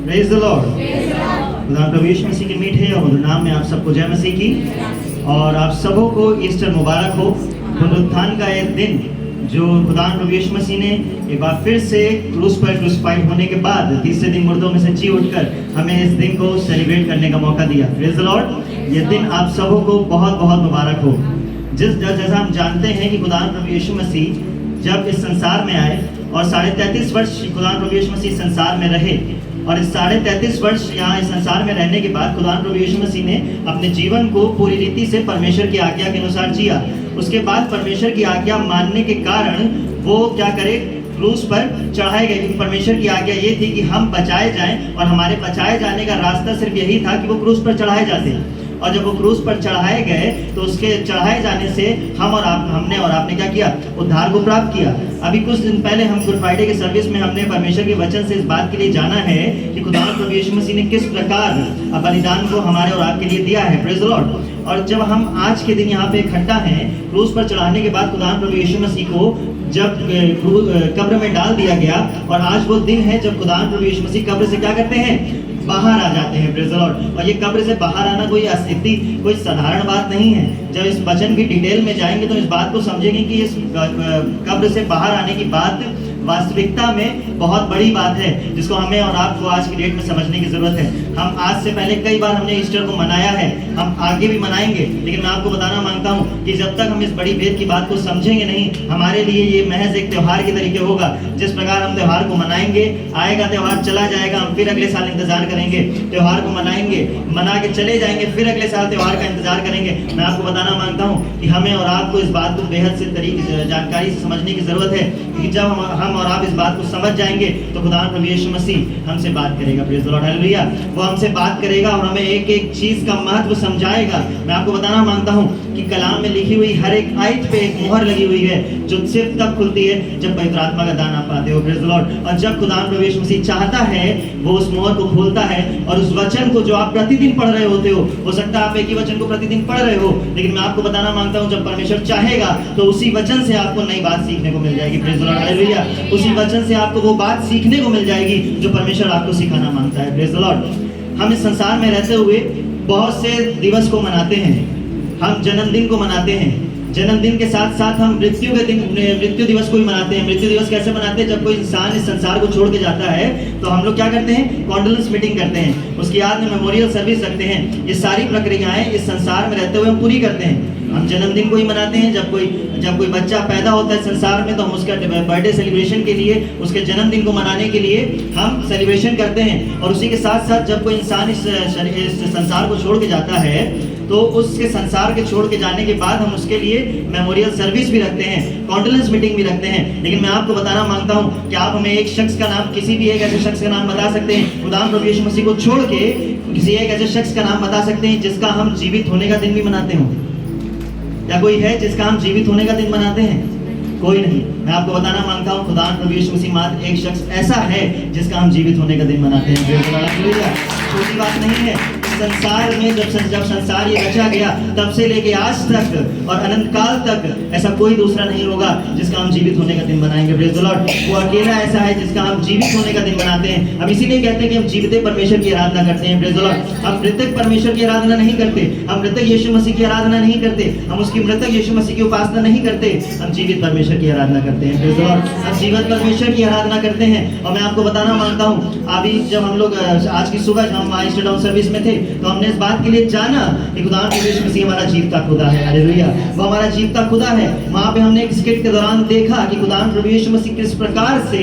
Praise the Lord. खुदा प्रभु यीशु मसीह के मीठे और मधुर नाम में आप सबको जय मसीह की। और आप सबों को ईस्टर मुबारक हो। पुनरुत्थान का एक दिन जो खुदा प्रभु यीशु मसीह ने एक बार फिर से क्रूस पर क्रूसिफाइड होने के बाद तीसरे दिन मुर्दों में से जी उठकर हमें इस दिन को सेलिब्रेट करने का मौका दिया। Praise the Lord. ये दिन आप सबों को बहुत बहुत मुबारक हो। जैसा हम जानते हैं कि खुदा प्रभु यीशु मसीह जब इस संसार में आए और 33.5 वर्ष खुदा प्रभु यीशु मसीह संसार में रहे, और इस 33.5 वर्ष यहाँ इस संसार में रहने के बाद खुदा प्रभु यीशु मसीह ने अपने जीवन को पूरी रीति से परमेश्वर की आज्ञा के अनुसार जिया। उसके बाद परमेश्वर की आज्ञा मानने के कारण वो क्या करे, क्रूस पर चढ़ाए गए। क्योंकि परमेश्वर की आज्ञा ये थी कि हम बचाए जाएं, और हमारे बचाए जाने का रास्ता सिर्फ यही था कि वो क्रूस पर चढ़ाए जाते। और जब वो क्रूस पर चढ़ाए गए तो उसके चढ़ाए जाने से हमने और आपने क्या किया, उद्धार को प्राप्त किया। अभी कुछ दिन पहले हम गुड फ्राइडे के सर्विस में हमने परमेश्वर के वचन से इस बात के लिए जाना है कि खुदा प्रभु यीशु मसीह ने किस प्रकार बलिदान को हमारे और आपके लिए दिया है। Praise the Lord. और जब हम आज के दिन यहाँ पे इकट्ठा हैं, क्रूस पर चढ़ाने के बाद खुदा प्रभु यीशु मसीह को जब कब्र में डाल दिया गया, और आज वो दिन है जब खुदा प्रभु यीशु मसीह कब्र से क्या करते हैं, बाहर आ जाते हैं। Praise the Lord. और ये कब्र से बाहर आना कोई साधारण बात नहीं है। जब इस वचन की डिटेल में जाएंगे तो इस बात को समझेंगे कि इस कब्र से बाहर आने की बात वास्तविकता में बहुत बड़ी बात है, जिसको हमें और आपको आज की डेट में समझने की जरूरत है। हम आज से पहले कई बार हमने ईस्टर को मनाया है, हम आगे भी मनाएंगे, लेकिन मैं आपको बताना मांगता हूँ कि जब तक हम इस बड़ी भेद की बात को समझेंगे नहीं, हमारे लिए ये महज एक त्यौहार के तरीके होगा। जिस प्रकार हम त्यौहार को मनाएंगे, आएगा त्यौहार, चला जाएगा, हम फिर अगले साल इंतजार करेंगे, त्यौहार को मनाएंगे, मना के चले जाएंगे, फिर अगले साल त्यौहार का इंतजार करेंगे। मैं आपको बताना मांगता हूँ कि हमें और आपको इस बात को बेहद से जानकारी से समझने की जरूरत है, क्योंकि जब हम और आप इस बात को समझ जाएंगे तो खुदा प्रभु यीशु मसीह हमसे बात करेगा। Praise the Lord, hallelujah. वो हमसे बात करेगा और हमें एक एक चीज का महत्व समझाएगा। मैं आपको बताना मांगता हूं कि कलाम में लिखी हुई हर एक आयत पे एक मोहर लगी हुई है, जो सिर्फ तब खुलती है जब पवित्र आत्मा का दान आप पाते हो। Praise the Lord. और जब खुदा प्रभु यीशु मसीह चाहता है, वो उस मोहर को खोलता है, और उस वचन को जो आप प्रतिदिन पढ़ रहे होते हो सकता है आप एक ही वचन को प्रतिदिन पढ़ रहे हो, लेकिन मैं आपको बताना मांगता हूं जब परमेश्वर चाहेगा तो उसी वचन से आपको नई बात सीखने को मिल जाएगी। Praise the Lord, hallelujah. उसी वचन से आपको वो बात सीखने को मिल जाएगी जो परमेश्वर आपको सिखाना मांगता है। Praise the Lord. हम इस संसार में रहते हुए बहुत से दिवस को मनाते हैं। हम जन्मदिन को मनाते हैं, जन्मदिन के साथ साथ हम मृत्यु दिवस को भी मनाते हैं। मृत्यु दिवस कैसे मनाते हैं? जब कोई इंसान इस संसार को छोड़ के जाता है तो हम लोग क्या करते हैं, कॉन्डोलेंस मीटिंग करते हैं, उसकी याद में मेमोरियल सर्विस रखते हैं। ये सारी प्रक्रियाएं इस संसार में रहते हुए हम पूरी करते हैं। हम जन्मदिन को ही मनाते हैं। जब कोई बच्चा पैदा होता है संसार में तो हम उसका बर्थडे सेलिब्रेशन के लिए, उसके जन्मदिन को मनाने के लिए हम सेलिब्रेशन करते हैं। और उसी के साथ साथ जब कोई इंसान इस संसार को छोड़ के जाता है तो उसके संसार के छोड़ के जाने के बाद हम उसके लिए मेमोरियल सर्विस भी रखते हैं, कॉन्डोलेंस मीटिंग भी रखते हैं। लेकिन मैं आपको बताना मांगता हूं कि आप हमें एक शख्स का नाम, किसी भी एक ऐसे शख्स का नाम बता सकते हैं, खुदा प्रभु यीशु मसीह को छोड़ के किसी एक ऐसे शख्स का नाम बता सकते हैं जिसका हम जीवित होने का दिन भी मनाते हो? या कोई है जिसका हम जीवित होने का दिन मनाते हैं? कोई नहीं। मैं आपको बताना मांगता हूँ खुदा प्रभु यीशु मसीह मात्र एक शख्स ऐसा है जिसका हम जीवित होने का दिन मनाते हैं। छोटी बात नहीं है। संसार में जब संसार ये रचा गया तब से लेके आज तक और अनंत काल तक ऐसा कोई दूसरा नहीं होगा जिसका हम जीवित होने का दिन मनाएंगे। Praise the Lord. वो अकेला ऐसा है जिसका हम जीवित होने का दिन मनाते हैं। हम इसीलिए कहते हैं कि हम जीवित परमेश्वर की आराधना करते हैं। Praise the Lord. हम मृतक परमेश्वर की आराधना नहीं करते, हम मृतक यीशु मसीह की आराधना नहीं करते, हम उसकी मृतक यीशु मसीह की उपासना नहीं करते, हम जीवित परमेश्वर की आराधना करते हैं। Praise the Lord. हम जीवित परमेश्वर की आराधना करते हैं। और मैं आपको बताना मांगता हूँ, अभी जब हम लोग आज की सुबह जब हम ईस्टर डाउन सर्विस में थे तो हमने इस बात के लिए जाना कि खुदा यीशु मसीह हमारा जीवता खुदा है। हालेलुया। वो हमारा जीवता खुदा है। वहां पे हमने एक स्किट के दौरान देखा कि खुदा प्रभु यीशु मसीह किस प्रकार से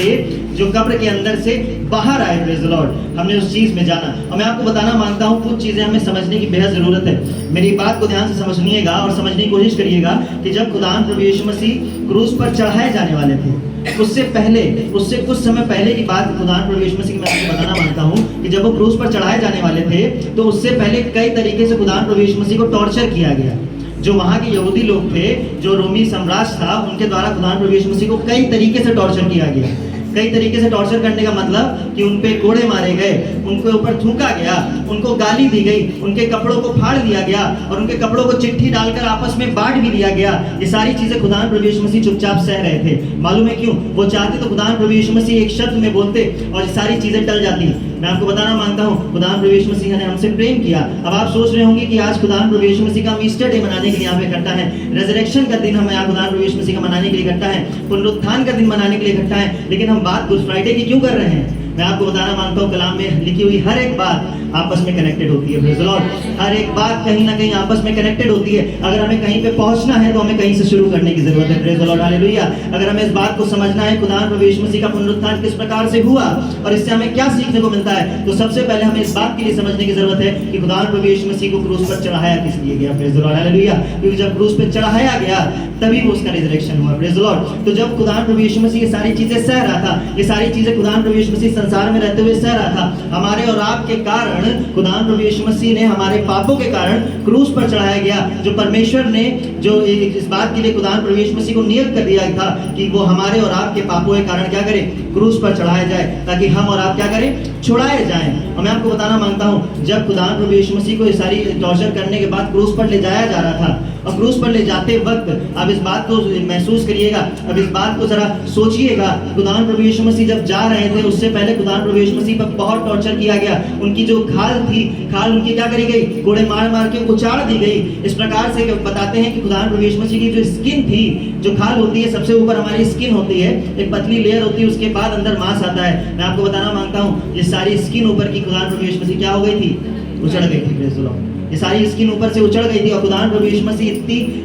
जो कब्र के अंदर से बाहर आए। Praise the Lord. हमने उस चीज में जाना। और मैं आपको बताना मांगता हूं कुछ चीजें हमें समझने की बेहद जरूरत है। मेरी बात को ध्यान से समझिएगा और समझने की कोशिश करिएगा कि जब खुदा प्रभु यीशु मसीह क्रूस पर चढ़ाए जाने वाले थे, उससे कुछ समय पहले की बात खुदा प्रभु यीशु मसीह की मैं आपको बताना मांगता हूँ कि जब वो क्रूस पर चढ़ाए जाने वाले थे तो उससे पहले कई तरीके से खुदा प्रभु यीशु मसीह को टॉर्चर किया गया। जो वहाँ के यहूदी लोग थे, जो रोमी साम्राज्य था, उनके द्वारा खुदा प्रभु यीशु मसीह को कई तरीके से टॉर्चर किया गया। कई तरीके से टॉर्चर करने का मतलब कि उन पे कोड़े मारे गए, उनके ऊपर थूका गया, उनको गाली दी गई, उनके कपड़ों को फाड़ दिया गया और उनके कपड़ों को चिट्ठी डालकर आपस में बांट भी दिया गया। ये सारी चीजें खुदा प्रभु यीशु मसीह चुपचाप सह रहे थे। मालूम है क्यों? वो चाहते तो खुदा प्रभु यीशु मसीह एक शब्द में बोलते और ये सारी चीजें टल जाती। मैं आपको बताना मांगता हूँ खुदावंद प्रभु यीशु मसीह ने हमसे प्रेम किया। अब आप सोच रहे होंगे कि आज खुदावंद प्रभु यीशु मसीह का हम ईस्टर डे मनाने के लिए यहाँ पे इकट्ठा है, रेजरेक्शन का दिन हम यहाँ खुदावंद प्रभु यीशु मसीह का मनाने के लिए इकट्ठा है, पुनरुत्थान का दिन मनाने के लिए इकट्ठा है, लेकिन हम बात गुड फ्राइडे की क्यों कर रहे हैं? मैं आपको बताना मांगता हूँ कलाम में लिखी हुई हर एक बात आपस में कनेक्टेड होती है। Praise the Lord. हर एक बात कहीं ना कहीं आपस में कनेक्टेड होती है। अगर हमें कहीं पे पहुंचना है तो हमें कहीं से शुरू करने की जरूरत है। Praise the Lord, hallelujah. अगर हमें इस बात को समझना है खुदावंद प्रभु यीशु मसीह का पुनरुत्थान किस प्रकार से हुआ और इससे हमें क्या सीखने को मिलता है, तो सबसे पहले हमें इस बात के लिए समझने की जरूरत है कि खुदावंद प्रभु यीशु मसीह को क्रूस पर चढ़ाया किस लिए गया। Praise the Lord, hallelujah. क्योंकि जब क्रूस पर चढ़ाया गया तभी वो उसका रिजरेक्शन हुआ। Praise the Lord. तो जब खुदावंद प्रभु यीशु मसीह ये सारी चीजें सह रहा था, ये सारी चीजें खुदावंद प्रभु यीशु मसीह संसार में रहते हुए सह रहा था, हमारे और आपके कारण खुदावंद प्रभु यीशु मसीह ने हमारे पापों के कारण क्रूस पर चढ़ाया गया। जो परमेश्वर ने जो इस बात के लिए खुदावंद प्रभु यीशु मसीह को नियुक्त कर दिया था कि वो हमारे और आपके पापों के कारण क्या करे, क्रूस पर चढ़ाया जाए, ताकि हम और आप क्या करें, छुड़ाए जाएं। और मैं आपको बताना मांगता हूं जब खुदावंद प्रभु यीशु मसीह को ये सारी टॉर्चर करने के बाद क्रूस पर ले जाया जा रहा था, और क्रूस पर ले जाते वक्त आप इस बात को महसूस करिएगा, अब इस बात को जरा सोचिएगा। खुदावंद प्रभु यीशु मसीह जब जा रहे थे उससे पहले खुदावंद प्रभु यीशु मसीह पर बहुत टॉर्चर किया गया। उनकी जो खाल थी, खाल उनकी क्या करी गई, कोड़े मार मार के उचाड़ दी गई। इस प्रकार से बताते हैं कि खुदावंद प्रभु यीशु मसीह की जो स्किन थी, जो खाल होती है सबसे ऊपर हमारी स्किन होती है, एक पतली लेयर होती है, उसके बाद अंदर मांस आता है। मैं आपको बताना मांगता हूँ ये सारी स्किन ऊपर की खुदावंद प्रभु यीशु मसीह क्या हो गई थी, उछड़ गई थी। Praise the Lord. ये सारी स्किन ऊपर से उछड़ गई थी और खुदावंद प्रभु यीशु मसीह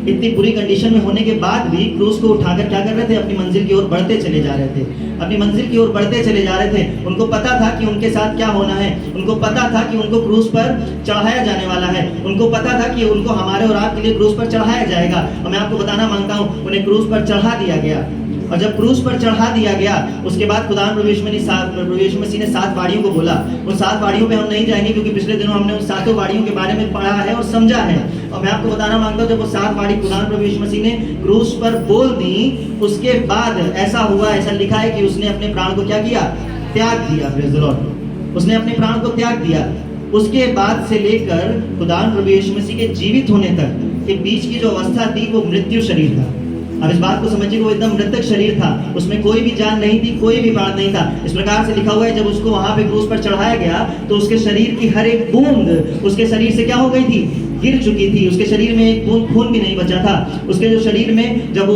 इतनी बुरी कंडीशन में होने के बाद भी क्रूस को उठाकर क्या कर रहे थे, अपनी मंजिल की ओर बढ़ते चले जा रहे थे, अपनी मंजिल की ओर बढ़ते चले जा रहे थे। उनको पता था कि उनके साथ क्या होना है, उनको पता था कि उनको क्रूस पर चढ़ाया जाने वाला है, उनको पता था कि उनको हमारे और आपके लिए क्रूस पर चढ़ाया जाएगा। और मैं आपको बताना मांगता हूँ उन्हें क्रूस पर चढ़ा दिया गया, और जब क्रूस पर चढ़ा दिया गया उसके बाद खुदावंद प्रभु यीशु मसीह ने 7 वाणियों को बोला। उन 7 वाणियों पे हम नहीं जाएंगे क्योंकि पिछले दिनों हमने उन 7 वाणियों के बारे में पढ़ा है और समझा है। और मैं आपको बताना मांगता हूँ जब वो 7 वाणी खुदावंद प्रभु यीशु मसीह ने क्रूस पर बोल दी, उसके बाद ऐसा हुआ, ऐसा लिखा है कि उसने अपने प्राण को क्या किया, त्याग दिया। Praise the Lord. उसने अपने प्राण को त्याग दिया। उसके बाद से लेकर खुदावंद प्रभु यीशु मसीह के जीवित होने तक के बीच की जो अवस्था थी वो मृत्यु शरीर था। अब इस बात को समझिए, वो एकदम मृतक शरीर था, उसमें कोई भी जान नहीं थी, कोई भी प्राण नहीं था। इस प्रकार से लिखा हुआ है जब उसको वहां पे क्रूस पर चढ़ाया गया तो उसके शरीर की हर एक बूंद उसके शरीर से क्या हो गई थी, गिर चुकी थी। उसके शरीर में एक बूंद खून भी नहीं बचा था। उसके जो शरीर में जब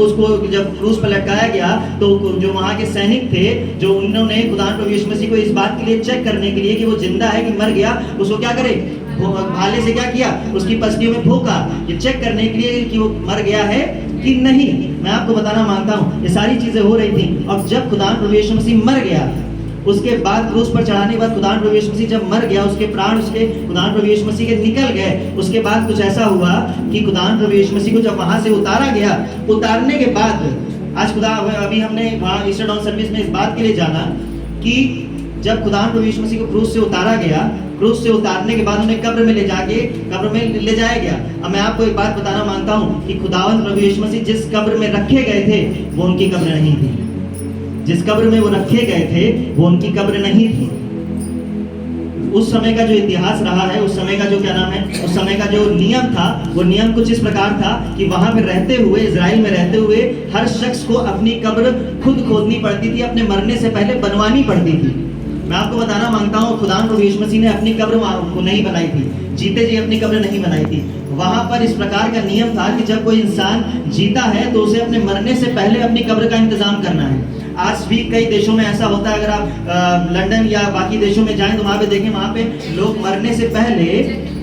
क्रूस पर लटकाया गया तो जो वहां के सैनिक थे, जो उन्होंने खुदावंद प्रभु यीशु मसीह को इस बात के लिए चेक करने के लिए कि वो जिंदा है कि मर गया, उसको क्या करे, भाले से क्या किया, उसकी पसलियों में फूंका, ये चेक करने के लिए कि वो मर गया है कि नहीं। मैं आपको बताना मांगता हूँ ये सारी चीजें हो रही थी। और जब खुदावंद प्रभु यीशु मसीह मर गया उसके बाद क्रूस पर चढ़ाने के बाद खुदावंद प्रभु यीशु मसीह जब मर गया, उसके प्राण उसके खुदावंद प्रभु यीशु मसीह के निकल गए। उसके बाद कुछ ऐसा हुआ कि खुदावंद प्रभु यीशु मसीह को जब वहां से उतारा गया, उतारने के बाद आज अभी हमने वहां ईस्टर डाउन सर्विस में इस बात के लिए जाना कि जब खुदावंद प्रभु यीशु मसीह को क्रूस से उतारा गया, क्रूस से उतारने के बाद उन्हें कब्र में ले जाया गया। अब मैं आपको एक बात बताना मांगता हूँ कि खुदावंद प्रभु यीशु मसीह जिस कब्र में रखे गए थे वो उनकी कब्र नहीं थी। जिस कब्र में वो रखे गए थे वो उनकी कब्र नहीं थी। उस समय का जो इतिहास रहा है, उस समय का जो क्या नाम है, उस समय का जो नियम था, वो नियम कुछ इस प्रकार था कि वहां पर रहते हुए, इजराइल में रहते हुए हर शख्स को अपनी कब्र खुद खोदनी पड़ती थी, अपने मरने से पहले बनवानी पड़ती थी। मैं आपको बताना मांगता हूँ खुदावंद प्रभु यीशु मसीह ने अपनी कब्र को नहीं बनाई थी, जीते जी अपनी कब्र नहीं बनाई थी। वहां पर इस प्रकार का नियम था कि जब कोई इंसान जीता है तो उसे अपने मरने से पहले अपनी कब्र का इंतजाम करना है। आज भी कई देशों में ऐसा होता है, अगर आप लंदन या बाकी देशों में जाएं तो वहां पे देखें, वहां पे लोग मरने से पहले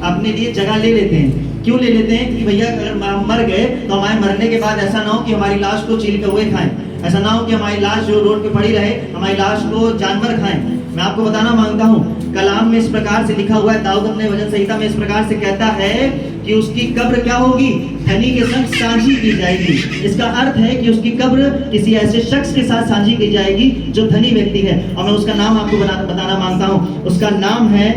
अपने लिए जगह ले लेते हैं। क्यों ले लेते हैं कि भैया अगर हम मर गए तो हमारे मरने के बाद ऐसा ना हो कि हमारी लाश को चील के हुए खाएं, ऐसा ना हो कि हमारी लाश जो रोड पे पड़ी रहे, हमारी लाश को जानवर खाएं। मैं आपको बताना मांगता हूँ कलाम में इस प्रकार से लिखा हुआ है, दाऊद अपने वचन संहिता में इस प्रकार से कहता है कि उसकी कब्र क्या होगी, धनी के संग साझी की जाएगी। इसका अर्थ है कि उसकी कब्र किसी ऐसे शख्स के साथ साझी की जाएगी जो धनी व्यक्ति है। और मैं उसका नाम आपको बताना मांगता हूँ, उसका नाम है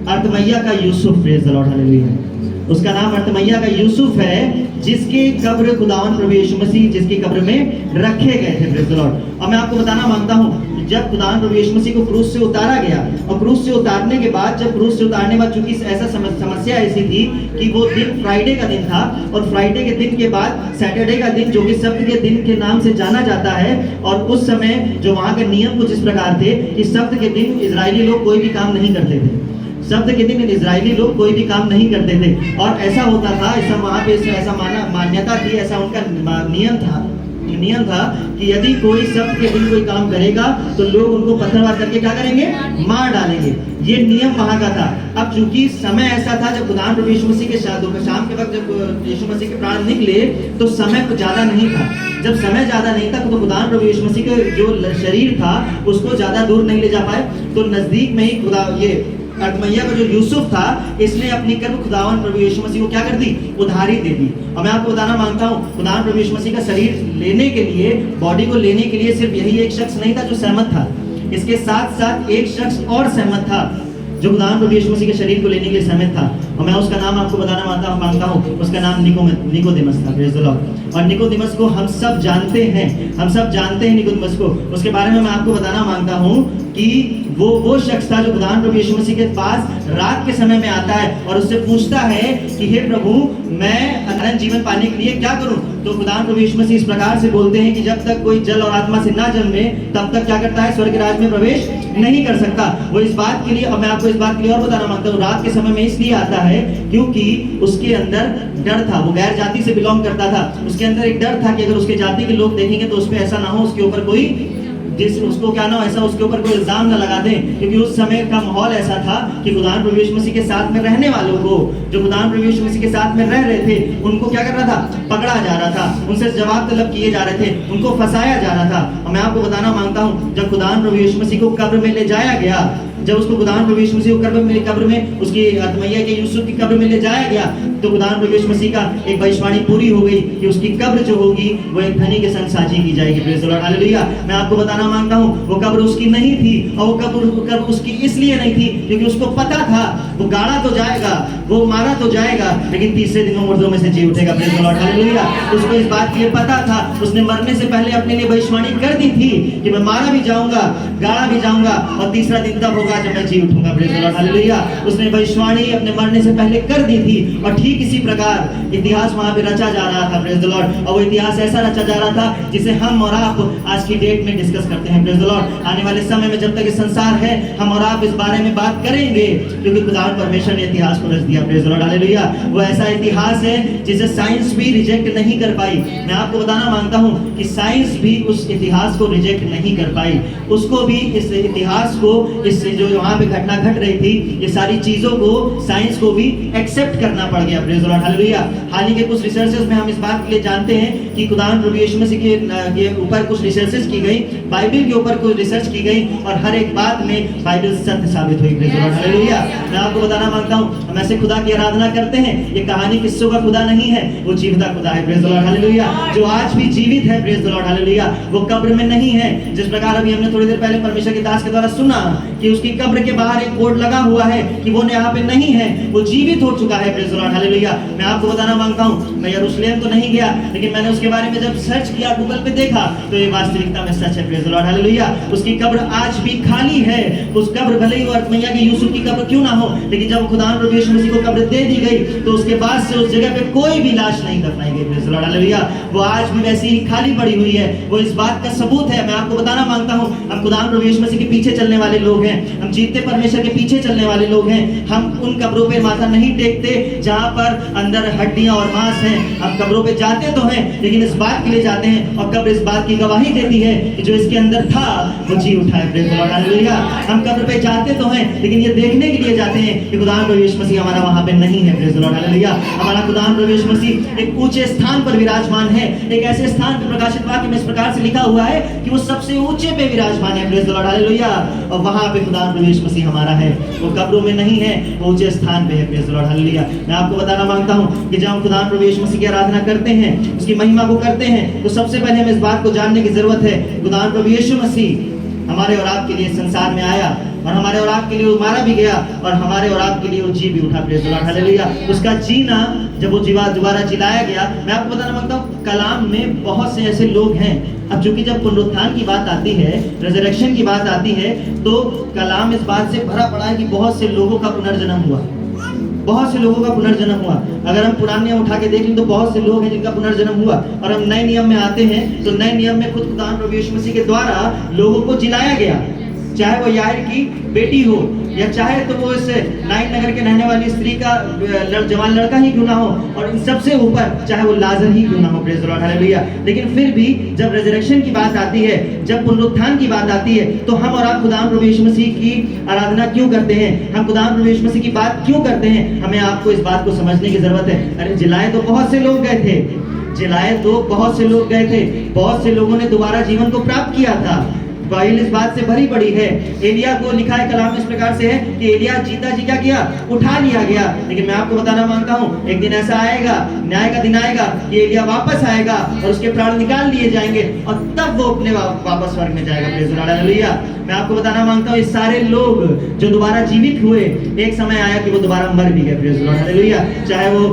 अर्थमैया का Yusuf. Praise the Lord, hallelujah. उसका नाम अर्थमैया का यूसुफ है, जिसके कब्र खुदावंद प्रभु यीशु मसीह जिसकी कब्र में रखे गए थे। Praise the Lord. और मैं आपको बताना मांगता हूँ जब खुदावंद प्रभु यीशु मसीह को क्रूस से उतारा गया, और क्रूस से उतारने के बाद, जब क्रूस से उतारने के बाद चूंकि ऐसा समस्या ऐसी थी कि वो दिन फ्राइडे का दिन था, और फ्राइडे के दिन के बाद सैटरडे का दिन, जो कि सब्त के दिन के नाम से जाना जाता है, और उस समय जो वहाँ के नियम कुछ इस प्रकार थे कि सब्त के दिन इजरायली लोग कोई भी काम नहीं करते थे। सब्त के दिन इजरायली लोग कोई भी काम नहीं करते थे, और ऐसा होता था, ऐसा वहाँ पे ऐसा मान्यता थी, ऐसा उनका नियम था कि यदि कोई सब्त के दिन कोई काम करेगा तो लोग उनको पत्थरवार करके क्या करेंगे, मार डालेंगे। ये नियम वहाँ का था। अब चूंकि समय ऐसा था, जब खुदावंद प्रभु यीशु मसीह के शाम के वक्त जब यीशु मसीह के प्राण निकले तो समय कुछ ज्यादा नहीं था। जब समय ज्यादा नहीं था तो खुदावंद प्रभु यीशु मसीह के जो शरीर था उसको ज्यादा दूर नहीं ले जा पाए, तो नजदीक में ही खुदा ये अरमैया का जो यूसुफ था, इसने अपनी कर्म खुदावंद प्रभु यीशु मसीह को क्या कर दी, उधारी दे दी। और मैं आपको बताना मांगता हूँ, खुदावंद प्रभु यीशु मसीह का शरीर लेने के लिए, बॉडी को लेने के लिए सिर्फ यही एक शख्स नहीं था जो सहमत था, इसके साथ साथ एक शख्स और सहमत था जो खुदावंद प्रभु यीशु मसीह के शरीर को लेने के लिए सहमत था, और मैं उसका नाम आपको बताना मांगता हूँ। उसका नाम निकोदेमस था। Praise the Lord. और निकोदेमस को हम सब जानते हैं, निकोदेमस को। उसके बारे में मैं आपको बताना मांगता हूँ कि वो शख्स था जो खुदावंद प्रभु यीशु मसीह के पास रात के समय में आता है और उससे पूछता है कि हे प्रभु, मैं अनंत जीवन पाने के लिए क्या करूं? तो खुदावंद प्रभु यीशु मसीह इस प्रकार से बोलते हैं कि जब तक कोई जल और आत्मा से ना जन्मे तब तक क्या करता है, स्वर्ग राज्य में प्रवेश नहीं कर सकता। वो इस बात के लिए, और मैं आपको इस बात के लिए और बताना मांगता हूँ, रात के समय में इसलिए आता है क्योंकि उसके अंदर डर था। वो गैर जाति से बिलोंग करता था, उसके अंदर एक डर था कि अगर उसके जाति के लोग देखेंगे तो उस पर ऐसा ना हो, उसके ऊपर कोई उसको क्या ना ऐसा उसके ऊपर कोई इल्जाम ना लगा दें, क्योंकि उस समय का माहौल ऐसा था कि खुदावंद प्रभु यीशु मसीह के साथ में रहने वालों को, जो खुदावंद प्रभु यीशु मसीह के साथ में रह रहे थे, उनको क्या कर रहा था, पकड़ा जा रहा था, उनसे जवाब तलब किए जा रहे थे, उनको फंसाया जा रहा था। और मैं आपको बताना मांगता हूँ, जब खुदावंद प्रभु यीशु मसीह को कब्र में ले जाया गया, जब उसको खुदावंद प्रभु यीशु मसीह को कब्र में उसकी अरमैया के यूसुफ की कब्र में ले जाया गया, तो खुदावंद प्रभु यीशु मसीह का एक भविष्यवाणी पूरी हो गई कि उसकी कब्र जो होगी वो एक धनी के संग साझी की जाएगी। Praise the Lord, hallelujah. मैं आपको बताना मांगता हूँ, वो कब्र उसकी नहीं थी, और वो कब्र उसकी इसलिए नहीं थी क्योंकि उसको पता था वो गाड़ा तो जाएगा, वो मारा तो जाएगा, लेकिन तीसरे दिन वो मुर्दों में से जी उठेगा। Praise the Lord, hallelujah. उसको इस बात के लिए पता था, उसने मरने से पहले अपने लिए भविष्यवाणी कर दी थी कि मैं मारा भी जाऊंगा, गाड़ा भी जाऊंगा, और तीसरा दिन तब होगा जब मैं जी उठूंगा। Praise the Lord, hallelujah. उसने भविष्यवाणी अपने मरने से पहले कर दी थी, और ठीक इसी प्रकार इतिहास वहां पे रचा जा रहा था। Praise the Lord. और वो इतिहास ऐसा रचा जा रहा था जिसे हम और आप आज की डेट में डिस्कस करते हैं। Praise the Lord. आने वाले समय में जब तक इस संसार है, हम और आप इस बारे में बात करेंगे, क्योंकि खुदावंद परमेश्वर ने इतिहास को रच दिया। Praise the Lord, hallelujah. वो ऐसा इतिहास है जिसे साइंस भी रिजेक्ट नहीं कर पाई। मैं आपको बताना मांगता हूं कि साइंस भी उस इतिहास को रिजेक्ट नहीं कर पाई, उसको भी, इस इतिहास को, इस जो वहां पे घटना घट रही थी, ये सारी चीजों को, साइंस को भी एक्सेप्ट करना पड़ गया। Praise the Lord, hallelujah. हाल ही के कुछ रिसर्चेस में हम इस बात के लिए जानते हैं कि खुदावंद प्रभु यीशु मसीह के ऊपर कुछ रिसर्चेस की गई, बाइबल के ऊपर कुछ रिसर्च की गई, और हर एक बात में बाइबल सत्य साबित हुई। Praise the Lord, hallelujah. मैं आपको बताना मांगता हूं, हम ऐसे खुदा की आराधना करते हैं, ये कहानी किस्सों का खुदा नहीं है, वो जीविता खुदा है। Praise the Lord, hallelujah. जो आज भी जीवित है। Praise the Lord, hallelujah. वो कब्र में नहीं है। जिस प्रकार अभी हमने थोड़ी देर पहले परमेश्वर के दास के द्वारा सुना कि उसकी कब्र के बाहर एक बोर्ड लगा हुआ है कि वो यहाँ पे नहीं है, वो जीवित हो चुका है। Praise the Lord, hallelujah. मैं आपको बताना मांगता हूँ, मैं यरूशलेम तो नहीं गया, लेकिन मैंने उसके बारे में जब सर्च किया, गूगल पे देखा, तो ये वास्तविकता में सच है। Praise the Lord, hallelujah. उसकी कब्र आज भी खाली है। उस कब्र, भले ही वो अरमैया के यूसुफ की कब्र क्यों ना हो, लेकिन जब खुदावंद प्रभु यीशु मसीह को कब्र दे दी गई तो उसके बाद से उस जगह पे कोई भी लाश नहीं दफनाई गई। Praise the Lord, hallelujah. वो आज भी वैसी ही खाली पड़ी हुई है। वो इस बात का सबूत है। मैं आपको बताना मांगता हूँ, हम खुदावंद प्रभु यीशु मसीह के पीछे चलने वाले लोग हैं, हम जीते परमेश्वर के पीछे चलने वाले लोग हैं। हम उन कब्रों पे माथा नहीं टेकते जहां पर अंदर हड्डियां और मांस हैं। हम कब्रों पे जाते तो हैं, लेकिन इस बात के लिए जाते हैं, और कब्र इस बात की गवाही देती है कि जो इसके अंदर था वो जी उठा है। Praise the Lord, hallelujah. हम कब्र पे जाते तो हैं, लेकिन ये देखने के लिए जाते हैं कि खुदावंद प्रभु यीशु मसीह हमारा वहां पे नहीं है। Praise the Lord, hallelujah. हमारा खुदावंद प्रभु यीशु मसीह एक ऊंचे स्थान पर विराजमान है। एक ऐसे स्थान पर प्रकाशित वाक्य में इस प्रकार से लिखा हुआ है कि वो सबसे ऊंचे पे विराजमान है। Praise the Lord, hallelujah. और वहां पे खुदावंद प्रभु यीशु मसीह हमारा है। वो कब्रों में नहीं है, वो ऊंचे स्थान पे है। Praise the Lord, hallelujah. मैं आपको बताना मांगता हूं कि जब हम खुदावंद प्रभु यीशु मसीह की आराधना करते हैं, उसकी महिमा को करते हैं, तो सबसे पहले हमें इस बात को जानने की जरूरत है, खुदावंद प्रभु यीशु मसीह हमारे और आपके लिए संसार में आया, और हमारे और आपके लिए वो मारा भी गया और हमारे और आपके लिए वो जी भी उठा। Praise the Lord, hallelujah. उसका जीना जब वो दोबारा जिलाया गया, मैं आपको बताना मांगता हूँ कलाम में बहुत से ऐसे लोग हैं। अब चूंकि जब पुनरुत्थान की बात आती है, रिजरेक्शन की बात आती है, तो कलाम इस बात से भरा पड़ा है कि बहुत से लोगों का पुनर्जन्म हुआ, बहुत से लोगों का पुनर्जन्म हुआ। अगर हम पुराने नियम उठा के देख लें तो बहुत से लोग हैं जिनका पुनर्जन्म हुआ। और हम नए नियम में आते हैं तो नए नियम में खुद खुदावंद प्रभु यीशु मसीह के द्वारा लोगों को जिलाया गया, चाहे वो याईर की बेटी हो या चाहे तो वो इस नाइन नगर के रहने वाली स्त्री का जवान लड़का ही क्यों ना हो, और इन सबसे ऊपर चाहे वो लाजर ही क्यों ना हो। Praise the Lord, hallelujah. लेकिन फिर भी जब रिजरेक्शन की बात आती है, जब पुनरुत्थान की बात आती है, तो हम और आप खुदावंद प्रभु यीशु मसीह की आराधना क्यों करते हैं, हम खुदावंद प्रभु यीशु मसीह की बात क्यों करते हैं, हमें आपको इस बात को समझने की जरूरत है। अरे जिलाए तो बहुत से लोग गए थे, जिलाए तो बहुत से लोग गए थे, बहुत से लोगों ने दोबारा जीवन को प्राप्त किया था। बाइबल इस बात से भरी पड़ी है। एलिया को लिखा है कलाम इस प्रकार से है कि एलिया जीता जी क्या किया, उठा लिया गया। लेकिन मैं आपको बताना मांगता हूँ एक दिन ऐसा आएगा, न्याय का दिन आएगा कि एलिया वापस आएगा और उसके प्राण निकाल लिए जाएंगे और तब वो अपने वापस स्वर्ग में जाएगा। Praise the Lord, hallelujah. मैं आपको बताना मांगता हूँ इस सारे लोग जो दोबारा जीवित हुए, एक समय आया कि वो दोबारा मर भी गए। Praise the Lord, hallelujah. चाहे वो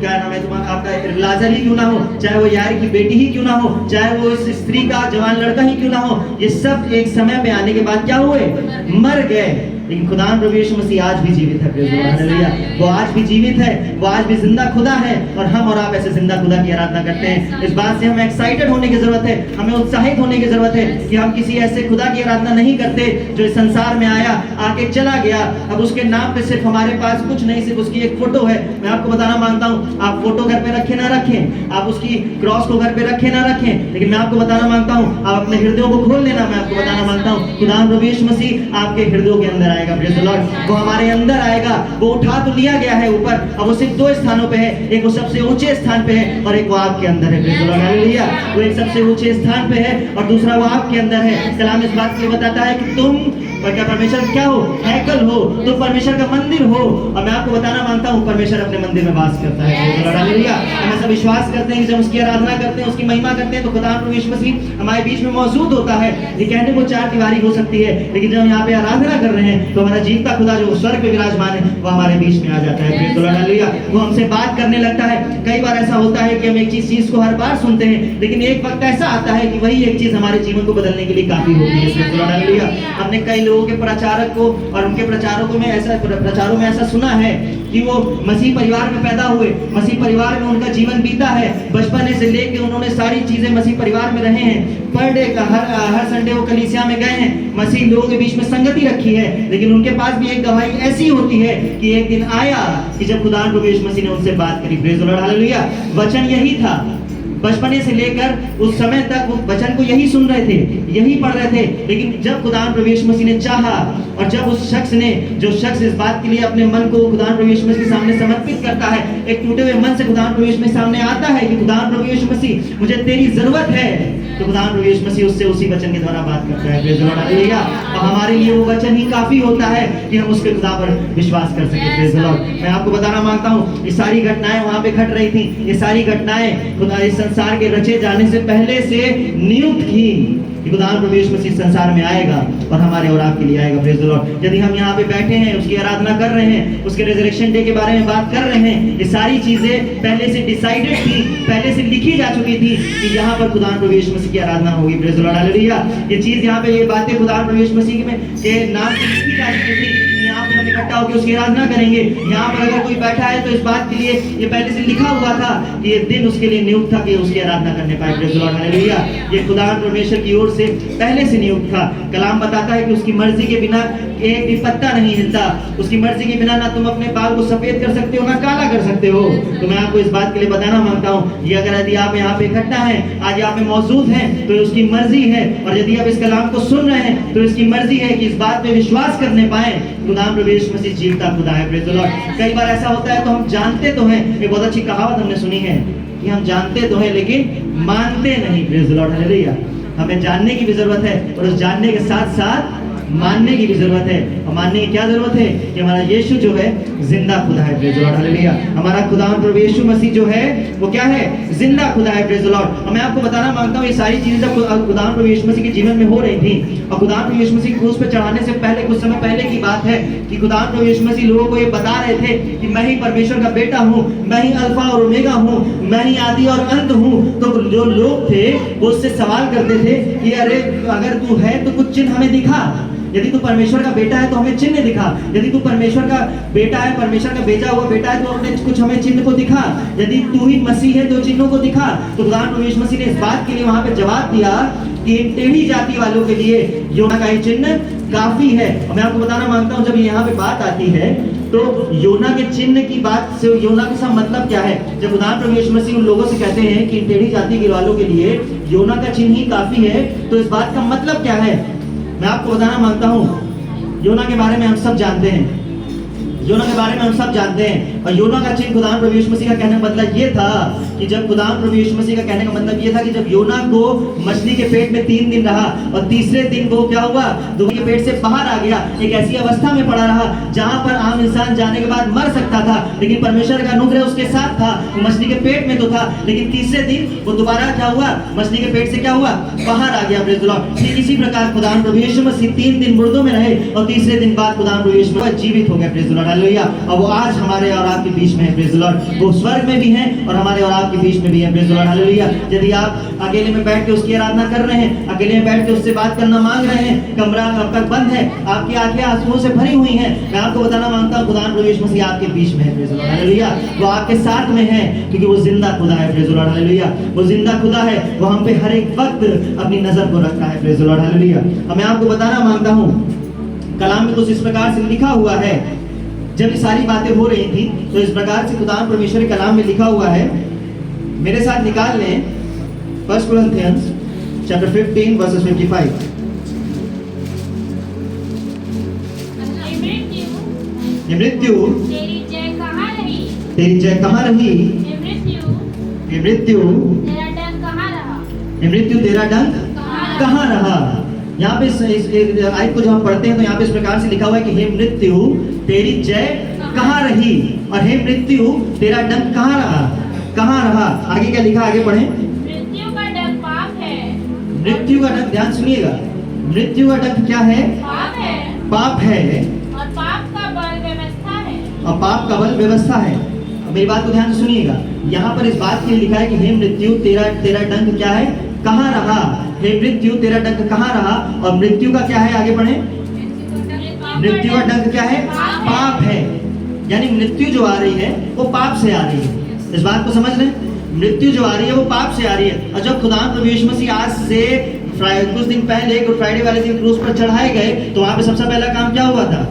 क्या नाम है तुम्हारा, आपका लाजर ही क्यों ना हो, चाहे वो याईर की बेटी ही क्यों ना हो, चाहे वो इस स्त्री का जवान लड़का ही क्यों ना हो, ये सब एक समय पे आने के बाद क्या हुए, मर गए। लेकिन खुदावंद प्रभु यीशु मसीह आज भी जीवित है। Praise the Lord, hallelujah. वो आज भी जीवित है, वो आज भी जिंदा खुदा है और हम और आप ऐसे जिंदा खुदा की आराधना करते हैं। इस बात से हमें एक्साइटेड होने की जरूरत है, हमें उत्साहित होने की जरूरत है कि हम किसी ऐसे खुदा की आराधना नहीं करते जो इस संसार में आया, आके चला गया। अब उसके नाम पे सिर्फ हमारे पास कुछ नहीं, सिर्फ उसकी एक फोटो है। मैं आपको बताना मांगता हूँ आप फोटो घर पे रखे ना रखें, आप उसकी क्रॉस को घर पे रखे ना रखें, लेकिन मैं आपको बताना मांगता हूँ आप अपने हृदयों को खोल लेना। मैं आपको बताना मांगता हूँ खुदावंद प्रभु यीशु मसीह आपके हृदयों के अंदर आएगा। प्रेज़ द लॉर्ड, वो हमारे अंदर आएगा। वो उठा तो लिया गया है ऊपर, अब वो सिर्फ दो स्थानों पे है, एक वो सबसे ऊंचे स्थान पे है और एक वो आपके अंदर है। Praise the Lord, hallelujah. वो एक सबसे ऊंचे स्थान पे है और दूसरा वो आपके अंदर है। कलाम इस बात के लिए बताता है कि तुम क्या परमेश्वर क्या हो, हैकल हो, तुम परमेश्वर का मंदिर हो। और मैं आपको बताना मांगता हूँ परमेश्वर अपने मंदिर में वास करता है। Praise the Lord, hallelujah. हम ऐसा विश्वास करते हैं कि जब उसकी आराधना करते हैं, उसकी महिमा करते हैं, तो खुदावंद प्रभु यीशु मसीह हमारे बीच में मौजूद होता है। ये कहने को चार दीवारी हो सकती है, लेकिन जब हम यहाँ पे आराधना कर रहे हैं तो हमारा जीवता खुदा जो स्वर्ग पे विराजमान है वो हमारे बीच में आ जाता है। Praise the Lord, hallelujah. वो हमसे बात करने लगता है। कई बार ऐसा होता है कि हम एक चीज को हर बार सुनते हैं, लेकिन एक वक्त ऐसा आता है कि वही एक चीज हमारे जीवन को बदलने के लिए काफी होती है। Praise the Lord, hallelujah. हमने कई लोगों के प्रचारक को और उनके प्रचारों में ऐसा सुना है कि वो मसीह परिवार में पैदा हुए, मसीह परिवार में उनका जीवन बीता है, बचपन से लेकर उन्होंने सारी चीजें मसीह परिवार में रहे हैं, पर डे का हर संडे वो कलीसिया में गए हैं, मसीह लोगों के बीच में संगति रखी है। लेकिन उनके पास भी एक गवाही ऐसी होती है कि एक दिन आया कि जब खुदावंद प्रभु यीशु मसीह ने उनसे बात करी। Praise the Lord, hallelujah. वचन यही था, बचपने से लेकर उस समय तक वो वचन को यही सुन रहे थे, यही पढ़ रहे थे। लेकिन जब खुदावंद प्रभु यीशु मसीह ने चाहा और जब उस शख्स ने, जो शख्स इस बात के लिए अपने मन को खुदावंद प्रभु यीशु मसीह के सामने समर्पित करता है, एक टूटे हुए मन से खुदावंद प्रभु यीशु मसीह सामने आता है कि खुदावंद प्रभु यीशु मसीह मुझे तेरी जरूरत है, तो खुदावंद प्रभु यीशु मसीह उससे उसी वचन के द्वारा बात करता है। Praise the Lord, hallelujah. और हमारे लिए वो वचन ही काफी होता है कि हम उसके खुदा पर विश्वास कर सके। Praise the Lord. मैं आपको बताना मांगता हूँ ये सारी घटनाएं वहां पे घट रही थी, ये सारी घटनाएं खुदा इस संसार के रचे जाने से पहले से नियुक्त थी कि खुदावंद प्रभु यीशु मसीह संसार में आएगा और हमारे और आपके लिए आएगा। Praise the Lord. यदि हम यहाँ पे बैठे हैं, उसकी आराधना कर रहे हैं, उसके रिजरेक्शन डे के बारे में बात कर रहे हैं, ये सारी चीजें पहले से डिसाइडेड थी, पहले से लिखी जा चुकी थी कि यहाँ पर खुदावंद प्रभु यीशु मसीह की आराधना होगी। Praise the Lord, hallelujah. ये चीज यहाँ पे, ये बातें खुदावंद प्रभु यीशु मसीह के नाम से लिखी जा चुकी थी। यहाँ पे हम इकट्ठा होकर उसकी आराधना करेंगे। यहाँ पर अगर कोई बैठा है तो इस बात के लिए ये पहले से लिखा हुआ था कि ये दिन उसके लिए नियुक्त था कि उसकी आराधना करने पाए। Praise the Lord, hallelujah. ये खुदावंद परमेश्वर की ओर से पहले से नियुक्त था। कलाम बताता है कि उसकी मर्जी के बिना एक भी पत्ता नहीं हिलता, उसकी मर्जी के बिना ना तुम अपने बाल को सफेद कर सकते हो ना काला कर सकते हो। तो मैं आपको इस बात के लिए बताना मांगता हूँ, ये अगर यदि आप यहाँ पे इकट्ठा हैं, आज यहाँ पे मौजूद हैं, तो उसकी मर्जी है। और यदि आप इस कलाम को सुन रहे हैं तो इसकी मर्जी है कि इस बात पे विश्वास करने पाए खुदावंद प्रभु यीशु मसीह जीवता खुदा है। Praise the Lord. कई बार ऐसा होता है तो हम जानते तो हैं, एक बहुत अच्छी कहावत हमने सुनी है कि हम जानते तो हैं लेकिन मानते नहीं। Praise the Lord, hallelujah. हमें जानने की भी जरूरत है और उस जानने के साथ साथ मानने की भी जरूरत है। और मानने की क्या जरूरत है कि हमारा यीशु जो है जिंदा खुदा है, प्रेज द लॉर्ड, हालेलुया। हमारा खुदा प्रभु यीशु मसीह जो है वो क्या है, जिंदा खुदा है, प्रेज द लॉर्ड। और मैं आपको बताना मांगता हूँ ये सारी चीजें जब खुदा प्रभु यीशु मसीह के जीवन में हो रही थी, और खुदा प्रभु यीशु मसीह क्रूस पे चढ़ाने से पहले, कुछ समय पहले की बात है कि खुदा प्रभु यीशु मसीह लोगों को ये बता रहे थे कि मैं ही परमेश्वर का बेटा हूँ, मैं ही अल्फा और ओमेगा हूँ, मैं ही आदि और अंत हूँ। तो जो लोग थे वो उससे सवाल करते थे कि अरे अगर तू है तो कुछ चिन्ह हमें दिखा, यदि तू परमेश्वर का बेटा है तो हमें चिन्ह दिखा, यदि तू परमेश्वर का बेटा है, परमेश्वर का भेजा हुआ बेटा है तो अपने कुछ हमें चिन्ह को दिखा, यदि तू ही मसीह है तो चिन्हों को दिखा। तो खुदा प्रभु यीशु मसीह ने इस बात के लिए वहां पे जवाब दिया कि इन टेढ़ी जाति वालों के लिए योना का ही चिन्ह काफी है। और मैं आपको बताना मांगता हूं, जब यहाँ पे बात आती है तो योना के चिन्ह की बात से योना का मतलब क्या है। जब खुदा प्रभु यीशु मसीह उन लोगों से कहते हैं कि इन टेढ़ी जाति के वालों के लिए योना का चिन्ह ही काफी है, तो इस बात का मतलब क्या है, मैं आपको बताना मांगता हूं। योना के बारे में हम सब जानते हैं, योना के बारे में हम सब जानते हैं। और योना का चिन्ह खुदा प्रभु यीशु मसीह का कहने का मतलब ये था कि जब खुदा प्रभु यीशु मसीह का कहने का मतलब ये था कि जब योना को मछली के पेट में 3 दिन रहा और तीसरे दिन वो क्या हुआ, दुनिया के पेट से बाहर आ गया, एक ऐसी अवस्था में पड़ा रहा जहां पर आम इंसान जाने के बाद मर सकता था, लेकिन परमेश्वर का अनुग्रह उसके साथ था। वो मछली के पेट में तो था, लेकिन तीसरे दिन वो दोबारा क्या हुआ, मछली के पेट से क्या हुआ, बाहर आ गया, प्रेज़ द लॉर्ड। ठीक इसी प्रकार खुदा प्रभु यीशु मसीह 3 दिन मुर्दों में रहे और तीसरे दिन बाद खुदा प्रभु यीशु मसीह जीवित हो गए, प्रेज़ द लॉर्ड, हालेलुया। और वो आज हमारे और आपके बीच में है, प्रेज़ द लॉर्ड। वो स्वर्ग में भी हैं और हमारे और आपके बीच में भी है, प्रेज़ द लॉर्ड, हालेलुया। यदि आप अकेले में बैठ के उसकी आराधना कर रहे हैं, अकेले में बैठ के उससे बात करना मांग रहे हैं, कमरा आपका बंद है, आपकी आंखें आंसुओं से भरी हुई हैं, मैं आपको बताना मांगता हूं खुदा प्रभु यीशु मसीह आपके बीच में है, प्रेज़ द लॉर्ड, हालेलुया। वो आपके साथ में है क्योंकि वो जिंदा खुदा है, प्रेज़ द लॉर्ड, हालेलुया। वो जिंदा खुदा है, वो हम पे हर एक वक्त अपनी नजर को रखता है, प्रेज़ द लॉर्ड, हालेलुया। अब मैं आपको बताना मांगता हूं कलाम में कुछ इस प्रकार से लिखा हुआ है। जब ये सारी बातें हो रही थी तो इस प्रकार से खुदा परमेश्वर के कलाम में लिखा हुआ है, मेरे साथ निकाल लें 1 Corinthians chapter 15 verses 55। ये मृत्यु तेरी जय कहाँ रही, तेरी जय कहाँ रही, ये मृत्यु तेरा डंक कहाँ रहा, ये मृत्यु तेरा डंक कहाँ रहा। यहाँ पे इस आयत को जब हम पढ़ते हैं तो यहाँ पे इस प्रकार से लिखा हुआ है कि हे मृत्यु तेरी जय कहाँ रही, और हे मृत्यु तेरा डंक कहाँ रहा, कहाँ रहा। आगे क्या लिखा, आगे पढ़ें। मृत्यु का डंक पाप है, मृत्यु का डंक, ध्यान सुनिएगा, मृत्यु का डंक क्या है, पाप है, पाप है, और पाप का बल व्यवस्था है, और पाप का बल व्यवस्था है। अब मेरी बात को ध्यान से सुनिएगा, यहाँ पर इस बात के लिए लिखा है कि हे मृत्यु तेरा डंक क्या है, कहाँ रहा, हे मृत्यु तेरा डंक कहाँ रहा। और मृत्यु का क्या है, आगे पढ़ें। मृत्यु का डंक क्या है, पाप है। यानी मृत्यु जो आ रही है वो पाप से आ रही है, इस बात को समझ लें। मृत्यु जो आ रही है वो पाप से आ रही है। और जब खुदा प्रभु यीशु मसीह आज से कुछ दिन पहले गुड फ्राइडे वाले दिन क्रूस पर चढ़ाए गए तो वहां पे सबसे पहला काम क्या हुआ था,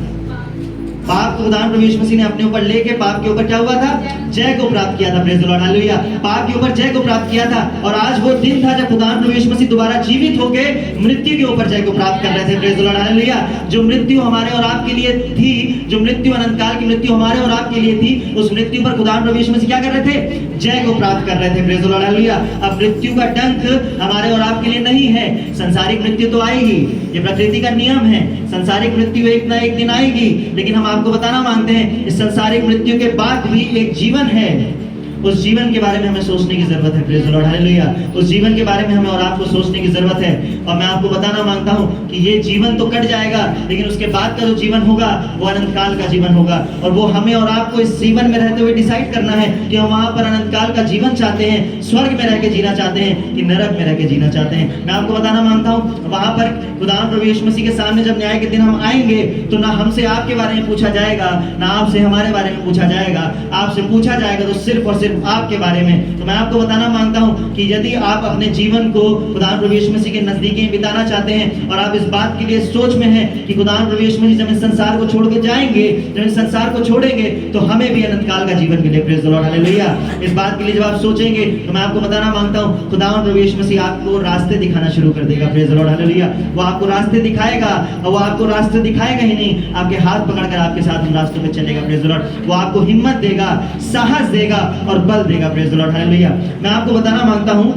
पाप को खुदा प्रभु यीशु मसीह ने अपने ऊपर लेके पाप के ऊपर क्या हुआ था, जय को प्राप्त किया था, प्रेज़ द लॉर्ड, हालेलुया। पाप के ऊपर जय को प्राप्त किया था। और आज वो दिन था जब खुदा प्रभु यीशु मसीह दोबारा जीवित होके मृत्यु के ऊपर जय को प्राप्त कर रहे थे, प्रेज़ द लॉर्ड, हालेलुया। जो मृत्यु हमारे और आपके लिए थी, जो मृत्यु अनंत काल की मृत्यु हमारे और आपके लिए थी, उस मृत्यु पर खुदा प्रभु यीशु मसीह क्या कर रहे थे, जय को प्राप्त कर रहे थे, प्रेज़ द लॉर्ड, हालेलुया। अब मृत्यु का डंक हमारे और आपके लिए नहीं है। संसारिक मृत्यु तो आएगी, ये प्रकृति का नियम है, संसारिक मृत्यु एक ना एक दिन आएगी, लेकिन हम आपको बताना मांगते हैं इस संसारिक मृत्यु के बाद भी एक जीवन है। उस जीवन के बारे में हमें सोचने की जरूरत है, प्रेज़ द लॉर्ड, हालेलुया। उस जीवन के बारे में हमें और आपको सोचने की जरूरत है। और मैं आपको बताना मांगता हूं कि ये जीवन तो कट जाएगा, लेकिन उसके बाद का जो जीवन होगा वो अनंत काल का जीवन होगा। और वो हमें और आपको इस जीवन में रहते हुए डिसाइड करना है कि हम वहां पर अनंत काल का जीवन चाहते हैं, स्वर्ग में रह के जीना चाहते हैं कि नरक में रह के जीना चाहते हैं। मैं आपको बताना मांगता हूँ वहां पर खुदा प्रभु यीशु मसीह के सामने जब न्याय के दिन हम आएंगे तो ना हमसे आपके बारे में पूछा जाएगा, ना आपसे हमारे बारे में पूछा जाएगा। आपसे पूछा जाएगा तो सिर्फ और सिर्फ आपके बारे में। तो मैं आपको बताना मांगता हूं कि यदि आप अपने जीवन को खुदा प्रभु यीशु मसीह के नजदीक बिताना चाहते हैं और आप इस बात के लिए सोच में हैं कि खुदा प्रभु यीशु मसीह जब इस संसार को छोड़ के जाएंगे, जब इस संसार को छोड़ेंगे तो हमें भी अनंत काल का जीवन मिले, प्रेज़ द लॉर्ड, हालेलुया। इस बात के लिए जब आप सोचेंगे तो मैं आपको बताना मांगता हूं खुदा प्रभु यीशु मसीह आपको रास्ते दिखाना शुरू कर देगा, प्रेज़ द लॉर्ड, हालेलुया। वो आपको रास्ते दिखाएगा, और वो आपको रास्ते दिखाएगा ही नहीं, आपके हाथ पकड़कर आपके साथ उन रास्तों में चलेगा, प्रेज़ द लॉर्ड। वो आपको हिम्मत देगा, साहस देगा और बल देगा, प्रेज़ द लॉर्ड, हालेलुया। मैं आपको बताना मांगता हूं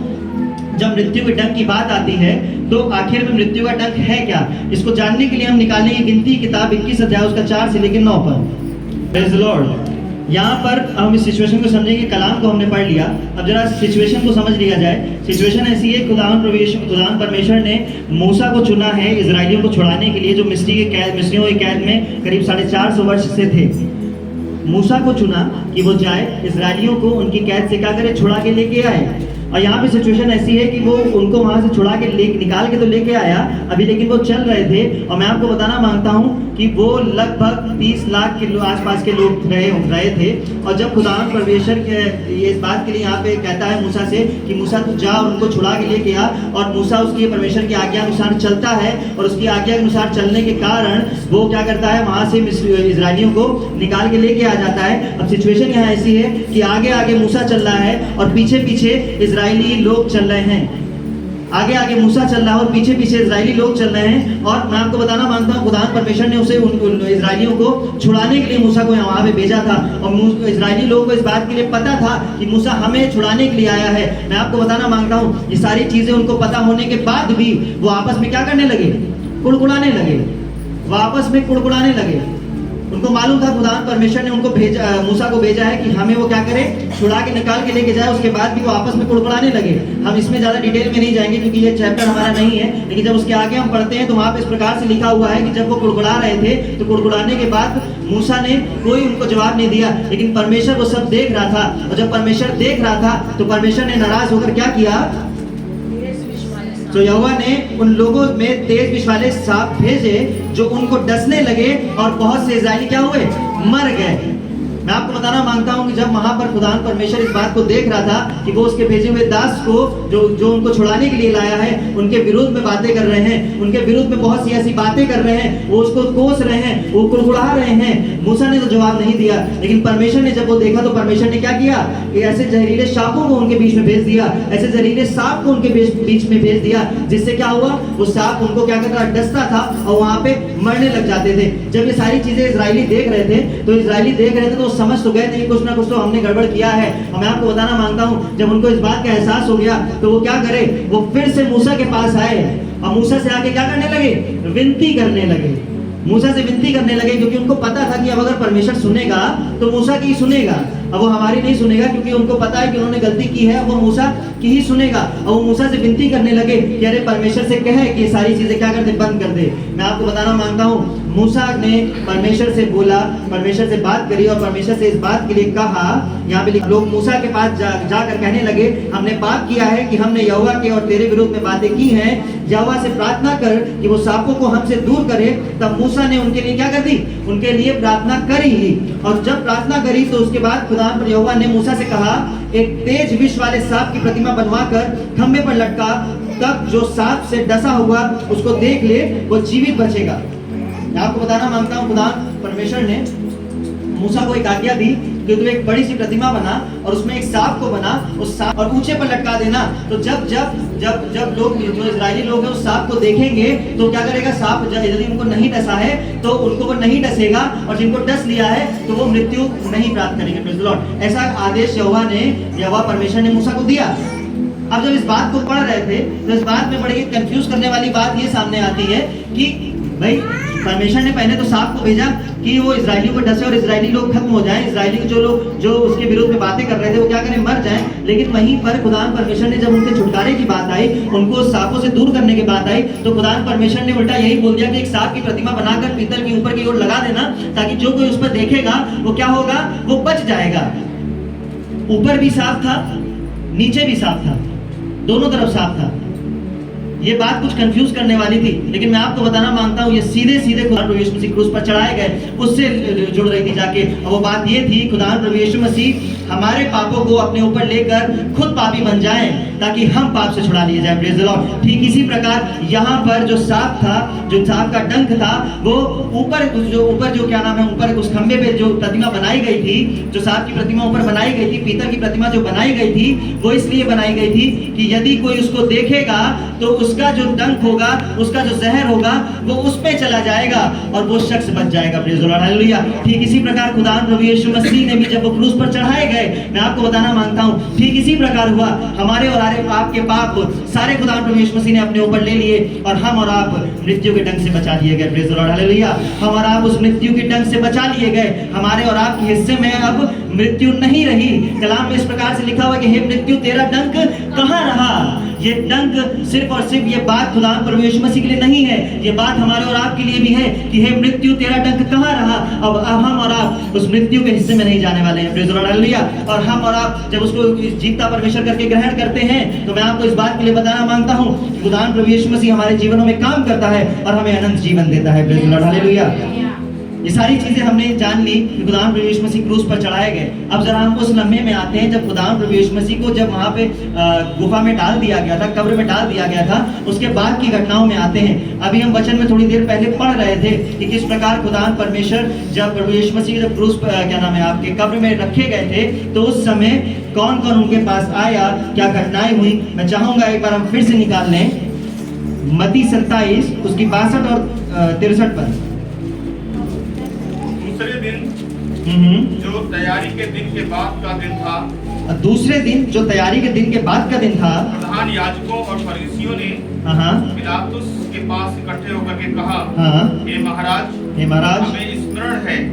जब मृत्यु के डंक की बात आती है तो आखिर में मृत्यु का डंक है क्या, इसको जानने के लिए हम निकालेंगे गिनती किताब 21 अध्याय उसका 4 से लेकर 9 पर। Praise the Lord. यहाँ पर हम इस सिचुएशन को समझेंगे, कलाम को हमने पढ़ लिया, अब जरा सिचुएशन को समझ लिया जाए। सिचुएशन ऐसी है, खुदावंद परमेश्वर ने मूसा को चुना है इजराइलियों को छुड़ाने के लिए, जो मिस्रियों के कैद में करीब 450 वर्ष से थे। मूसा को चुना कि वो जाए इजराइलियों को उनकी कैद से क्या करे, छुड़ा के लेके आए। और यहाँ पे सिचुएशन ऐसी है कि वो उनको वहां से छुड़ा के निकाल के तो लेके आया अभी, लेकिन वो चल रहे थे। और मैं आपको बताना मांगता हूँ कि वो लगभग 30 लाख के आसपास के लोग रहे थे। और जब खुदावंद परमेश्वर के ये इस बात के लिए यहाँ पे कहता है मूसा से कि मूसा तू जा और उनको छुड़ा के लेके आ, और मूसा उसकी परमेश्वर की आज्ञा अनुसार चलता है, और उसकी आज्ञा के अनुसार चलने के कारण वो क्या करता है, वहां से इजराइलियों को निकाल के लेके आ जाता है। अब सिचुएशन यहाँ ऐसी है कि आगे आगे मूसा चल रहा है और पीछे पीछे इजराइली लोग चल रहे हैं। आगे आगे मूसा चल रहा है और पीछे पीछे इजरायली लोग चल रहे हैं। और मैं आपको बताना मांगता हूँ, खुदावंद परमेश्वर ने उसे उन इजरायलियों को छुड़ाने के लिए मूसा को वहां पे भेजा था। और इजरायली लोगों को इस बात के लिए पता था कि मूसा हमें छुड़ाने के लिए आया है। मैं आपको बताना मांगता हूँ, ये सारी चीजें उनको पता होने के बाद भी वो आपस में क्या करने लगे, कुड़कुड़ाने लगे। वो आपस में कुड़कुड़ाने लगे। उनको मालूम था खुदावंद परमेश्वर ने उनको भेजा, मूसा को भेजा है कि हमें वो क्या करे, छुड़ा के निकाल के लेके जाए। उसके बाद भी वो आपस में कुड़कुड़ाने लगे। हम इसमें ज्यादा डिटेल में नहीं जाएंगे क्योंकि ये चैप्टर हमारा नहीं है, लेकिन जब उसके आगे हम पढ़ते हैं तो वहां पे इस प्रकार से लिखा हुआ है कि जब वो कुड़कुड़ा रहे थे तो कुड़कुड़ाने के बाद मूसा ने कोई उनको जवाब नहीं दिया, लेकिन परमेश्वर वो सब देख रहा था। और जब परमेश्वर देख रहा था तो परमेश्वर ने नाराज होकर क्या किया, तो यहोवा ने उन लोगों में तेज विष वाले सांप भेजे जो उनको डसने लगे और बहुत से इजरायली क्या हुए, मर गए। मैं आपको बताना मांगता हूं कि जब वहां पर खुदावंद परमेश्वर इस बात को देख रहा था कि वो उसके भेजे हुए दास को जो उनको छुड़ाने के लिए लाया है, उनके विरुद्ध में बातें कर रहे हैं, उनके विरुद्ध में बहुत सी ऐसी बातें कर रहे हैं, वो उसको कोस रहे हैं, वो कुड़कुड़ा रहे हैं। मूसा ने तो जवाब नहीं दिया, लेकिन परमेश्वर ने जब वो देखा तो परमेश्वर ने क्या किया कि ऐसे जहरीले सांपों को उनके बीच में भेज दिया, ऐसे जहरीले सांप को उनके बीच में भेज दिया, जिससे क्या हुआ, वो सांप उनको क्या करता, डसता था और वहां पे मरने लग जाते थे। जब ये सारी चीजें इजरायली देख रहे थे तो समझ तो गए थे कि कुछ ना कुछ तो हमने गड़बड़ किया है। और मैं आपको बताना मांगता हूं, जब उनको इस बात का एहसास हो गया तो वो क्या करे, वो फिर से मूसा के पास आए और मूसा से आके क्या करने लगे, विनती करने लगे। मूसा से विनती करने लगे क्योंकि उनको पता था कि अब अगर परमेश्वर सुनेगा तो मूसा की सुनेगा, अब वो हमारी नहीं सुनेगा, क्योंकि उनको पता है कि उन्होंने गलती की है, वो मूसा की ही सुनेगा। और वो मूसा से विनती करने लगे कि अरे परमेश्वर से कहे कि ये सारी चीजें क्या कर दे, बंद कर दे। मैं आपको बताना मांगता हूँ, मूसा ने परमेश्वर से बोला, परमेश्वर से बात करी और परमेश्वर से इस बात के लिए कहा। यहाँ पे लोग मूसा के पास जाकर कहने लगे, हमने पाप किया है कि हमने यहोवा के और तेरे विरुद्ध में बातें की हैं। यहोवा से प्रार्थना कर कि वो सांपों को हमसे दूर करे। तब मूसा ने उनके लिए क्या कर दी, उनके लिए प्रार्थना करी ही। और जब प्रार्थना करी तो उसके बाद खुदावंद यहोवा ने मूसा से कहा, एक तेज विष वाले सांप की प्रतिमा बनवाकर खंबे पर लटका, तब जो सांप से डसा हुआ उसको देख ले, वो जीवित बचेगा। मैं आपको बताना मांगता हूँ, खुदावंद परमेश्वर ने मूसा को एक आज्ञा दी कि तू एक बड़ी सी प्रतिमा बना और उसमें एक सांप को बना, उस सांप और ऊंचे पर लटका देना। तो जब जब जब जब लोग, जो इजरायली लोग हैं, उस सांप को देखेंगे तो क्या करेगा, सांप यदि उनको नहीं डसा है तो उनको वो नहीं डसेगा, और जिनको डस लिया है तो वो मृत्यु नहीं प्राप्त करेंगे। Praise the Lord. ऐसा आदेश यहोवा परमेश्वर ने मूसा को दिया। अब जब इस बात को पढ़ रहे थे तो इस बात में बड़ी कंफ्यूज करने वाली बात ये सामने आती है कि भाई परमेश्वर ने पहले तो सांप को भेजा कि वो इजरायलियों को डसे और इजरायली लोग खत्म हो जाएं, इजरायली जो लोग जो उसके विरुद्ध में बातें कर रहे थे वो क्या करें, मर जाएं। लेकिन वहीं पर खुदावंद परमेश्वर ने जब उनके छुटकारे की बात आई, उनको सांपों से दूर करने की बात आई, तो खुदावंद परमेश्वर ने उल्टा यही बोल दिया कि एक सांप की प्रतिमा बनाकर पीतल के ऊपर की ओर लगा देना, ताकि जो कोई उस पर देखेगा वो क्या होगा, वो बच जाएगा। ऊपर भी सांप था, नीचे भी सांप था, दोनों तरफ सांप था। ये बात कुछ कंफ्यूज करने वाली थी, लेकिन मैं आपको बताना मांगता हूँ, ये सीधे सीधे खुदा प्रभु यीशु मसीह क्रूस पर चढ़ाए गए उससे जुड़ रही थी जाके। और वो बात ये थी, खुदा प्रभु यीशु मसीह हमारे पापों को अपने ऊपर लेकर खुद पापी बन जाएं ताकि हम पाप से छुड़ा लिए जाए। Praise the Lord. ठीक इसी प्रकार यहाँ पर जो सांप था, जो सांप का डंक था, वो ऊपर जो क्या नाम है, ऊपर उस खंबे पे जो प्रतिमा बनाई गई थी, जो सांप की प्रतिमा ऊपर बनाई गई थी, पीतल की प्रतिमा जो बनाई गई थी, वो इसलिए बनाई गई थी कि यदि कोई उसको देखेगा तो उसका जो डंक होगा, उसका जो जहर होगा, वो उस पे चला जाएगा और वो शख्स बच जाएगा। Praise the Lord. हालेलुया। ठीक इसी प्रकार खुदा प्रभु यीशु मसीह ने भी जब वो क्रूस पर चढ़ाए गए गए। मैं आपको बताना मांगता हूँ ठीक इसी प्रकार हुआ, हमारे और आपके पाप सारे खुदा प्रभु यीशु मसीह ने अपने ऊपर ले लिए और हम और आप मृत्यु के डंक से बचा लिए गए। Praise the Lord, hallelujah. हम और आप उस मृत्यु के डंक से बचा लिए गए। हमारे और आपके हिस्से में अब मृत्यु नहीं रही। कलाम में इस प्रकार से लिखा हुआ कि हे मृत्यु तेरा डंक कहाँ रहा। ये डंक सिर्फ और सिर्फ ये बात खुदा प्रभु यीशु मसीह के लिए नहीं है, ये बात हमारे और आपके लिए भी है कि हे मृत्यु तेरा डंक कहाँ रहा। अब हम और आप उस मृत्यु के हिस्से में नहीं जाने वाले हैं। Praise the Lord, hallelujah. और हम और आप जब उसको जीता परमेश्वर करके ग्रहण करते हैं तो मैं आपको इस बात के लिए बताना मांगता हूँ कि खुदा प्रभु यीशु मसीह हमारे जीवनों में काम करता है और हमें अनंत जीवन देता है। Praise the Lord, hallelujah. ये सारी चीजें हमने जान ली कि खुदा प्रभु यीशु मसीह क्रूस पर चढ़ाए गए। अब जरा हम उस लम्हे में आते हैं जब खुदा प्रभु यीशु मसीह को जब वहां पे गुफा में डाल दिया गया था, कब्र में डाल दिया गया था, उसके बाद की घटनाओं में आते हैं। अभी हम वचन में थोड़ी देर पहले पढ़ रहे थे कि किस प्रकार खुदा परमेश्वर जब प्रभु यीशु मसीह जब क्रूस पर क्या नाम है आपके कब्र में रखे गए थे तो उस समय कौन कौन उनके पास आया, क्या घटनाएं हुई। मैं चाहूंगा एक बार हम फिर से निकाल लें मत्ती 27 उसकी 62 और 63 पर। दूसरे दिन जो तैयारी के दिन के बाद का दिन था, दूसरे दिन जो तैयारी के दिन के बाद का दिन था, प्रधान याजकों और फरीसियों ने पिलातुस के पास इकट्ठे होकर के कहा, हे महाराज,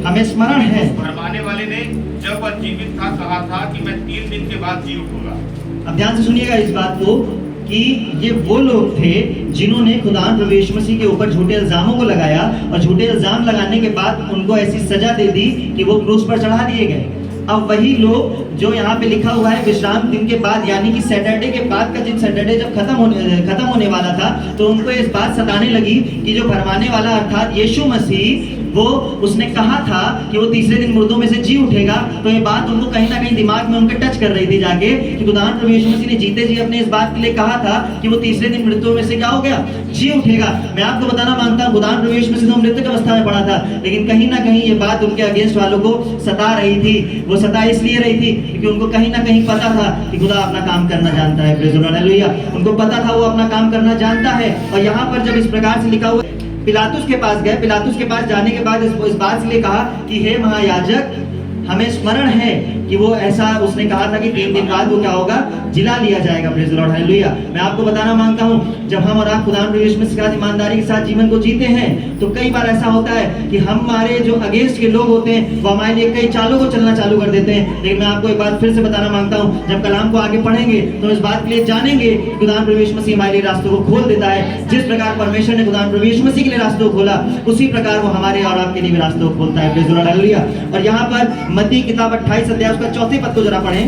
हमें स्मरण है भरमाने वाले ने जब वह जीवित था कहा था कि मैं 3 दिन के बाद जी उठूंगा। अब ध्यान से सुनिएगा इस बात को कि ये वो लोग थे जिन्होंने खुदा प्रभु यीशु मसीह के ऊपर झूठे इल्जामों को लगाया और झूठे इल्जाम लगाने के बाद उनको ऐसी सजा दे दी कि वो क्रूस पर चढ़ा दिए गए। अब वही लोग जो यहाँ पे लिखा हुआ है विश्राम दिन के बाद यानी कि सैटरडे के बाद का दिन, सैटरडे जब खत्म होने वाला था तो उनको इस बात सताने लगी कि जो भरमाने वाला अर्थात यीशु मसीह वो उसने कहा था कि वो तीसरे दिन मुर्दों में से जी उठेगा। तो ये बात उनको कहीं ना कहीं दिमाग में उनके टच कर रही थी जाके कि खुदा प्रभु यीशु मसीह ने जीते जी अपने इस बात के लिए कहा था कि वो तीसरे दिन मृत्युओं में से क्या हो गया, जी उठेगा। मैं आपको बताना मांगता हूँ खुदा प्रभु यीशु मसीह तो मृत्यु अवस्था में पड़ा था, लेकिन कहीं ना कहीं ये बात उनके अगेंस्ट वालों को सता रही थी। वो सता इसलिए रही थी क्योंकि उनको कहीं ना कहीं पता था कि खुदा अपना काम करना जानता है। Praise the Lord, hallelujah. उनको पता था वो अपना काम करना जानता है। और यहाँ पर जब इस प्रकार से लिखा हुआ पिलातुस के पास गए, पिलातुस के पास जाने के बाद इस बात से कहा कि हे महायाजक, हमें स्मरण है कि वो ऐसा उसने कहा था कि 3 दिन बाद वो क्या होगा, जिला लिया जाएगा। Praise the Lord, hallelujah. मैं आपको बताना मांगता हूँ जब हम और आप खुदा प्रभु यीशु मसीह के साथ ईमानदारी के साथ जीवन को जीते हैं तो कई बार ऐसा होता है कि हमारे जो अगेंस्ट के लोग होते हैं वो हमारे लिए कई चालों को चलना चालू कर देते हैं। लेकिन मैं आपको एक बात फिर से बताना मांगता हूँ, जब कलाम को आगे पढ़ेंगे तो इस बात के लिए जानेंगे कि खुदा प्रभु यीशु मसीह हमारे लिए रास्तों को खोल देता है। जिस प्रकार परमेश्वर ने खुदा प्रभु यीशु मसीह के लिए रास्तों को खोला उसी प्रकार वो हमारे और आपके लिए भी रास्तों को खोलता है। Praise the Lord, hallelujah. और यहाँ पर मत्ती किताब 28 अध्याय उसका 4 पद को जरा पढ़ें।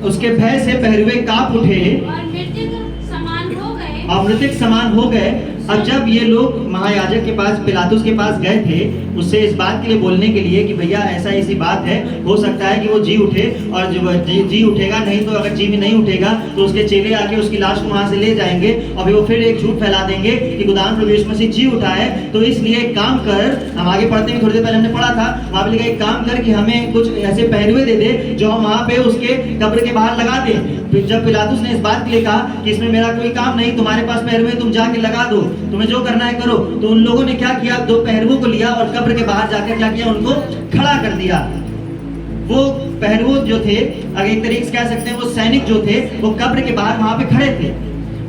उसके भय से पहरुए कांप उठे और मृतक समान हो गए। अब जब ये लोग महायाजक के पास पिलातुस के पास गए थे उससे इस बात के लिए बोलने के लिए कि भैया ऐसा ऐसी बात है, हो सकता है कि वो जी उठे और जी उठेगा, नहीं तो अगर जी भी नहीं उठेगा तो उसके चेले आके उसकी लाश को वहां से ले जाएंगे और वो फिर एक झूठ फैला देंगे कि खुदा प्रभु यीशु मसीह जी उठा है। तो इसलिए एक काम कर, हम आगे पढ़ते हैं, थोड़ी देर पहले हमने पढ़ा था, वहां पे लिखा एक काम कर कि हमें कुछ ऐसे पहरुए दे दे जो हम वहां पे उसके कब्र के बाहर लगा दें। जब पिलातुस ने इस बात के लिए कहा कि इसमें मेरा कोई काम नहीं, तुम्हारे पास पहरुए तुम जाके लगा दो, तुम्हें जो करना है करो, तो उन लोगों ने क्या किया, 2 पहरुओं को लिया और कब्र के बाहर जाकर क्या किया, उनको खड़ा कर दिया। वो पहरुओं जो थे, अगर एक तरीके से कह सकते हैं वो सैनिक जो थे वो कब्र के बाहर वहां पे खड़े थे।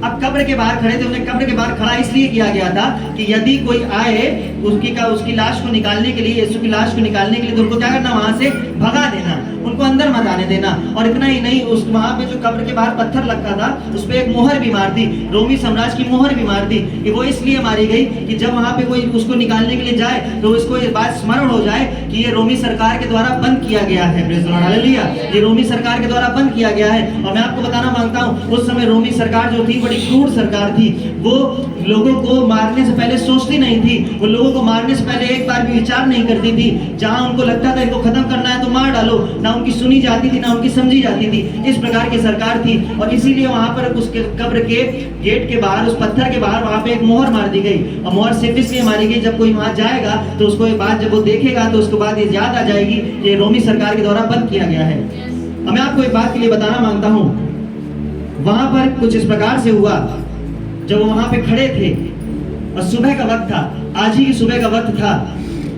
अब कब्र के बाहर खड़े थे, उन्हें कब्र के बाहर खड़ा इसलिए किया गया था कि यदि कोई आए उसकी लाश को निकालने के लिए, यीशु की लाश को निकालने के लिए, तो उनको क्या करना, वहां से भगा देना, उनको अंदर मत आने देना। और इतना ही नहीं, उस वहां पे जो कब्र के बाहर पत्थर लगता था उस पे एक मोहर भी मार दी, रोमी साम्राज्य की मोहर भी मार दी। कि वो इसलिए मारी गई कि जब वहां पे कोई उसको निकालने के लिए जाए तो उसको ये बात स्मरण हो जाए कि ये रोमी सरकार के द्वारा बंद किया गया है। Praise the Lord, hallelujah. ये रोमी सरकार के द्वारा बंद किया गया है। और मैं आपको बताना मांगता हूँ उस समय रोमी सरकार जो थी बड़ी क्रूर सरकार थी। वो लोगों को मारने से पहले सोचती नहीं थी, वो लोगों को मारने से पहले एक बार भी विचार नहीं करती थी। जहां उनको लगता था इनको खत्म करना है तो मार डालो, ना उनकी सुनी जाती थी ना उनकी समझी जाती थी। इस प्रकार की सरकार थी और इसीलिए वहां पर उसके कब्र के गेट के बाहर, उस पत्थर के बाहर वहां पे एक मोहर मार दी गई। और मोहर सिर्फ इसलिए मारी गई जब कोई वहां जाएगा तो उसको ये बात जब वो देखेगा तो उसके बाद ये याद आ जाएगी ये रोमी सरकार के द्वारा बंद किया गया है। अब मैं आपको एक बात के लिए बताना मांगता हूँ, वहां पर कुछ इस प्रकार से हुआ जब वो वहां पे खड़े थे और सुबह का वक्त था, आज ही की सुबह का वक्त था।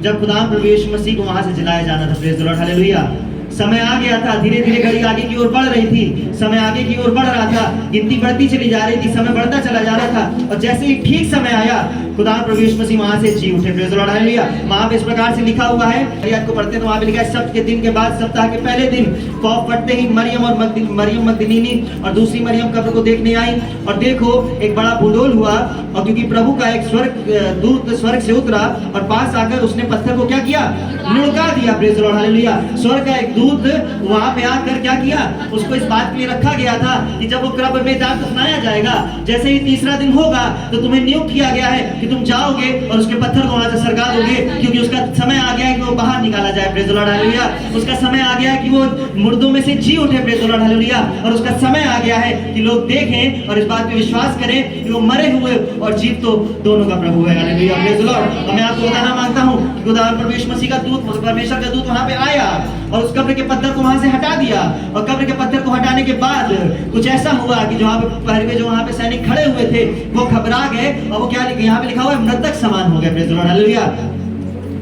जब खुदा प्रभु यीशु मसीह को वहां से जलाया जाना था। Praise the Lord, hallelujah. समय आ गया था, धीरे धीरे घड़ी आगे की ओर बढ़ रही थी, समय आगे की ओर बढ़ रहा था, गिनती बढ़ती चली जा रही थी, समय बढ़ता चला जा रहा था। और जैसे ही ठीक समय आया, खुदा प्रभु यीशु मसीह वहां से जी उठे। Praise the Lord, hallelujah. वहां पे इस प्रकार से लिखा हुआ है, आपको पढ़ते तो वहां पे लिखा है, सब्त के दिन के बाद सप्ताह के पहले दिन खौफ फटते ही मरियम मगदलीनी और दूसरी मरियम कब्र को देखने आई। और देखो एक बड़ा भूडोल हुआ, और क्योंकि प्रभु का एक दूत स्वर्ग से उतरा और पास आकर उसने पत्थर को क्या किया, लुढ़का दिया। Praise the Lord, hallelujah. स्वर्ग का एक दूत वहां पे आकर क्या किया, उसको इस बात के लिए रखा गया था कि जब वो कब्र में दफनाया जाएगा, जैसे ही तीसरा दिन होगा तो तुम्हें नियुक्त किया गया है कि तुम जाओगे और उसके पत्थर को वहां से सरका दोगे, क्योंकि उसका समय आ गया है कि वो बाहर निकाला जाए। Praise the Lord, hallelujah. उसका समय आ गया है कि वो मुर्दों में से जी उठे। Praise the Lord, hallelujah. और उसका समय आ गया है कि लोग देखें और इस बात पे विश्वास करें कि वो मरे हुए और जीव तो दोनों का प्रभु है। Hallelujah, praise the Lord. और मैं आपको बताना मांगता हूं कि खुदा परमेश्वर मसीह का दूत, परमेश्वर का दूत वहां पे आया और उस कब्र के पत्थर को वहां से हटा दिया। और कब्र के पत्थर को हटाने के बाद कुछ ऐसा हुआ कि जो वहां पे सैनिक खड़े हुए थे वो घबरा गए, और वो क्या यहाँ पे लिखा हुआ है, मृतक समान हो गए। Praise the Lord, hallelujah.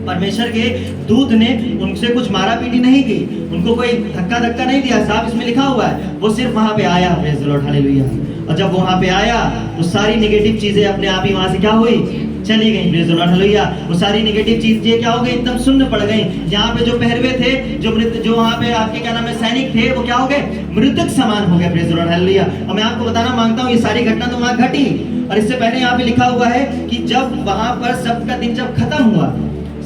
परमेश्वर के दूत ने उनसे कुछ मारा पीटी नहीं की, उनको कोई धक्का नहीं दिया, साफ इसमें लिखा हुआ है। वो सिर्फ वहां पे आया। Praise the Lord, hallelujah. और जब वहां पे आया तो सारी नेगेटिव चीजें अपने आप ही वहां से क्या हुई, चली गई। Praise the Lord, hallelujah. वो सारी नेगेटिव चीजें क्या हो गई, एकदम शून्य पड़ गई। यहाँ पे जो पहरवे थे, जो वहां पे आपके क्या नाम है सैनिक थे, वो क्या हो गए, मृतक समान हो गए। Praise the Lord, hallelujah. और मैं आपको बताना मांगता हूँ, ये सारी घटना तो वहां घटी। और इससे पहले यहाँ पे लिखा हुआ है कि जब वहां पर सब्त का दिन जब खत्म हुआ,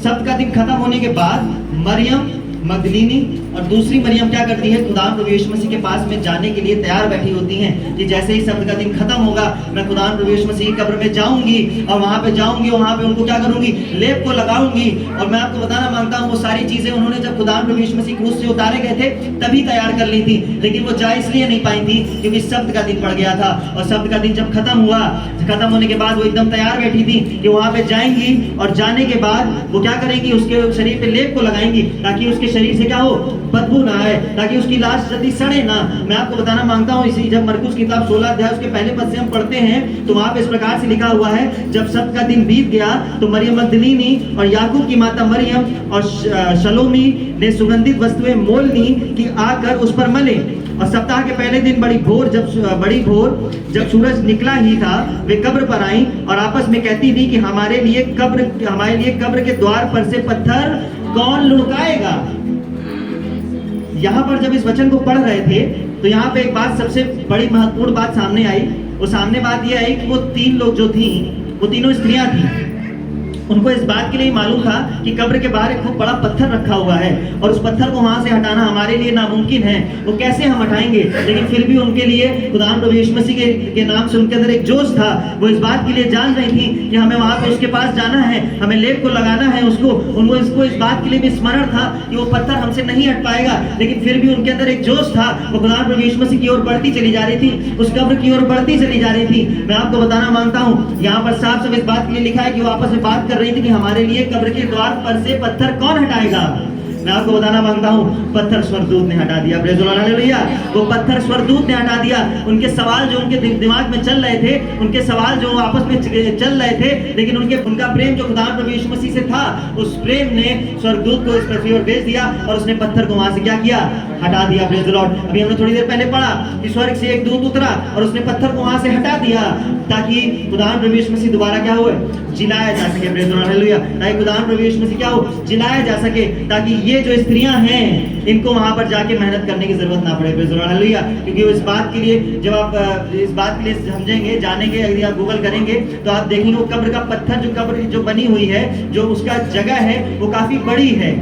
सब्त का दिन खत्म होने के बाद मरियम मगदलीनी और दूसरी मरियम क्या करती है, खुदा प्रभु यीशु मसीह के पास में जाने के लिए तैयार बैठी होती हैं कि जैसे ही सब्त का दिन खत्म होगा, मैं खुदा प्रभु यीशु मसीह की कब्र में जाऊंगी और वहां पे जाऊंगी, वहां पे उनको क्या करूंगी, लेप को लगाऊंगी। और मैं आपको बताना मांगता हूं, वो सारी चीजें उन्होंने जब खुदा प्रभु यीशु मसीह क्रूस से उतारे गए थे तभी तैयार कर ली थी, लेकिन वो जा इसलिए नहीं पाई थी क्योंकि सब्त का दिन पड़ गया था। और सब्त का दिन जब खत्म हुआ, खत्म होने के बाद वो एकदम तैयार बैठी थी कि वहां पे जाएंगी और जाने के बाद वो क्या करेंगी, उसके शरीर पे लेप को लगाएंगी ताकि उसके शरीर से क्या हो, बदबू ना आए, ताकि उसकी लाश जल्दी सड़े ना। मैं आपको बताना मांगता हूँ, इसी जब मरकुस की किताब 16 अध्याय उसके पहले पद से हम पढ़ते हैं तो वहां पे इस प्रकार से लिखा हुआ है, जब सब्त का दिन बीत गया तो मरियम मगदलीनी और याकूब की माता मरियम और शलोमी ने सुगंधित वस्तुएं मोल ली कि आकर उस पर मले। और सप्ताह के पहले दिन बड़ी भोर जब सूरज निकला ही था, वे कब्र पर आई और आपस में कहती थी कि हमारे लिए कब्र के द्वार पर से पत्थर कौन लुढ़काएगा। यहाँ पर जब इस वचन को पढ़ रहे थे तो यहाँ पे एक बात, सबसे बड़ी महत्वपूर्ण बात सामने आई। वो सामने बात यह आई कि वो तीन लोग जो थी, वो तीनों स्त्रियां थी। उनको इस बात के लिए मालूम था कि कब्र के बाहर एक खूब बड़ा पत्थर रखा हुआ है और उस पत्थर को वहां से हटाना हमारे लिए नामुमकिन है। वो कैसे हम हटाएंगे, लेकिन फिर भी उनके लिए खुदा प्रभु यीशु मसीह के नाम से उनके अंदर एक जोश था। वो इस बात के लिए जान रही थी कि हमें वहां पे उसके पास जाना है, हमें लेप को लगाना है उसको। उनको इसको इस बात के लिए भी स्मरण था कि वो पत्थर हमसे नहीं हट पाएगा, लेकिन फिर भी उनके अंदर एक जोश था। वो खुदा प्रभु यीशु मसीह की ओर बढ़ती चली जा रही थी, उस कब्र की ओर बढ़ती चली जा रही थी। मैं आपको बताना मांगता हूँ, यहाँ पर साफ साफ इस बात के लिए लिखा है कि वो आपस में बात कर रही थी कि हमारे लिए कब्र के द्वार पर से पत्थर कौन हटाएगा। मैं आपको बताना मांगता हूँ, पत्थर स्वर्गदूत ने हटा दिया। Praise the Lord, hallelujah. वो पत्थर स्वर्गदूत ने हटा दिया। उनके सवाल जो उनके दिमाग में चल रहे थे, उनके सवाल जो आपस में चल रहे थे, लेकिन उनका प्रेम जो खुदा प्रभु यीशु मसीह से था, उस प्रेम ने स्वर्गदूत को इस पृथ्वी पर भेज दिया और उसने पत्थर को वहां से क्या किया, हटा दिया। Praise the Lord. अभी हमने थोड़ी देर पहले पढ़ा कि स्वर्ग से एक दूत उतरा और उसने पत्थर को वहां से हटा दिया ताकि खुदा प्रभु यीशु मसीह दोबारा क्या हुए, जिलाया जा सके। Praise the Lord, hallelujah. ताकि खुदा प्रभु यीशु मसीह क्या हो, जिलाया जा सके, ताकि ये जो स्त्रियां हैं इनको वहां पर जाके मेहनत करने की जरूरत ना पड़े। Praise the Lord, hallelujah. क्योंकि इस बात के लिए, जब आप इस बात के लिए समझेंगे, जानेंगे, अगर आप गूगल करेंगे तो आप देखेंगे वो कब्र का पत्थर, जो कब्र जो बनी हुई है, जो उसका जगह है वो काफी बड़ी है,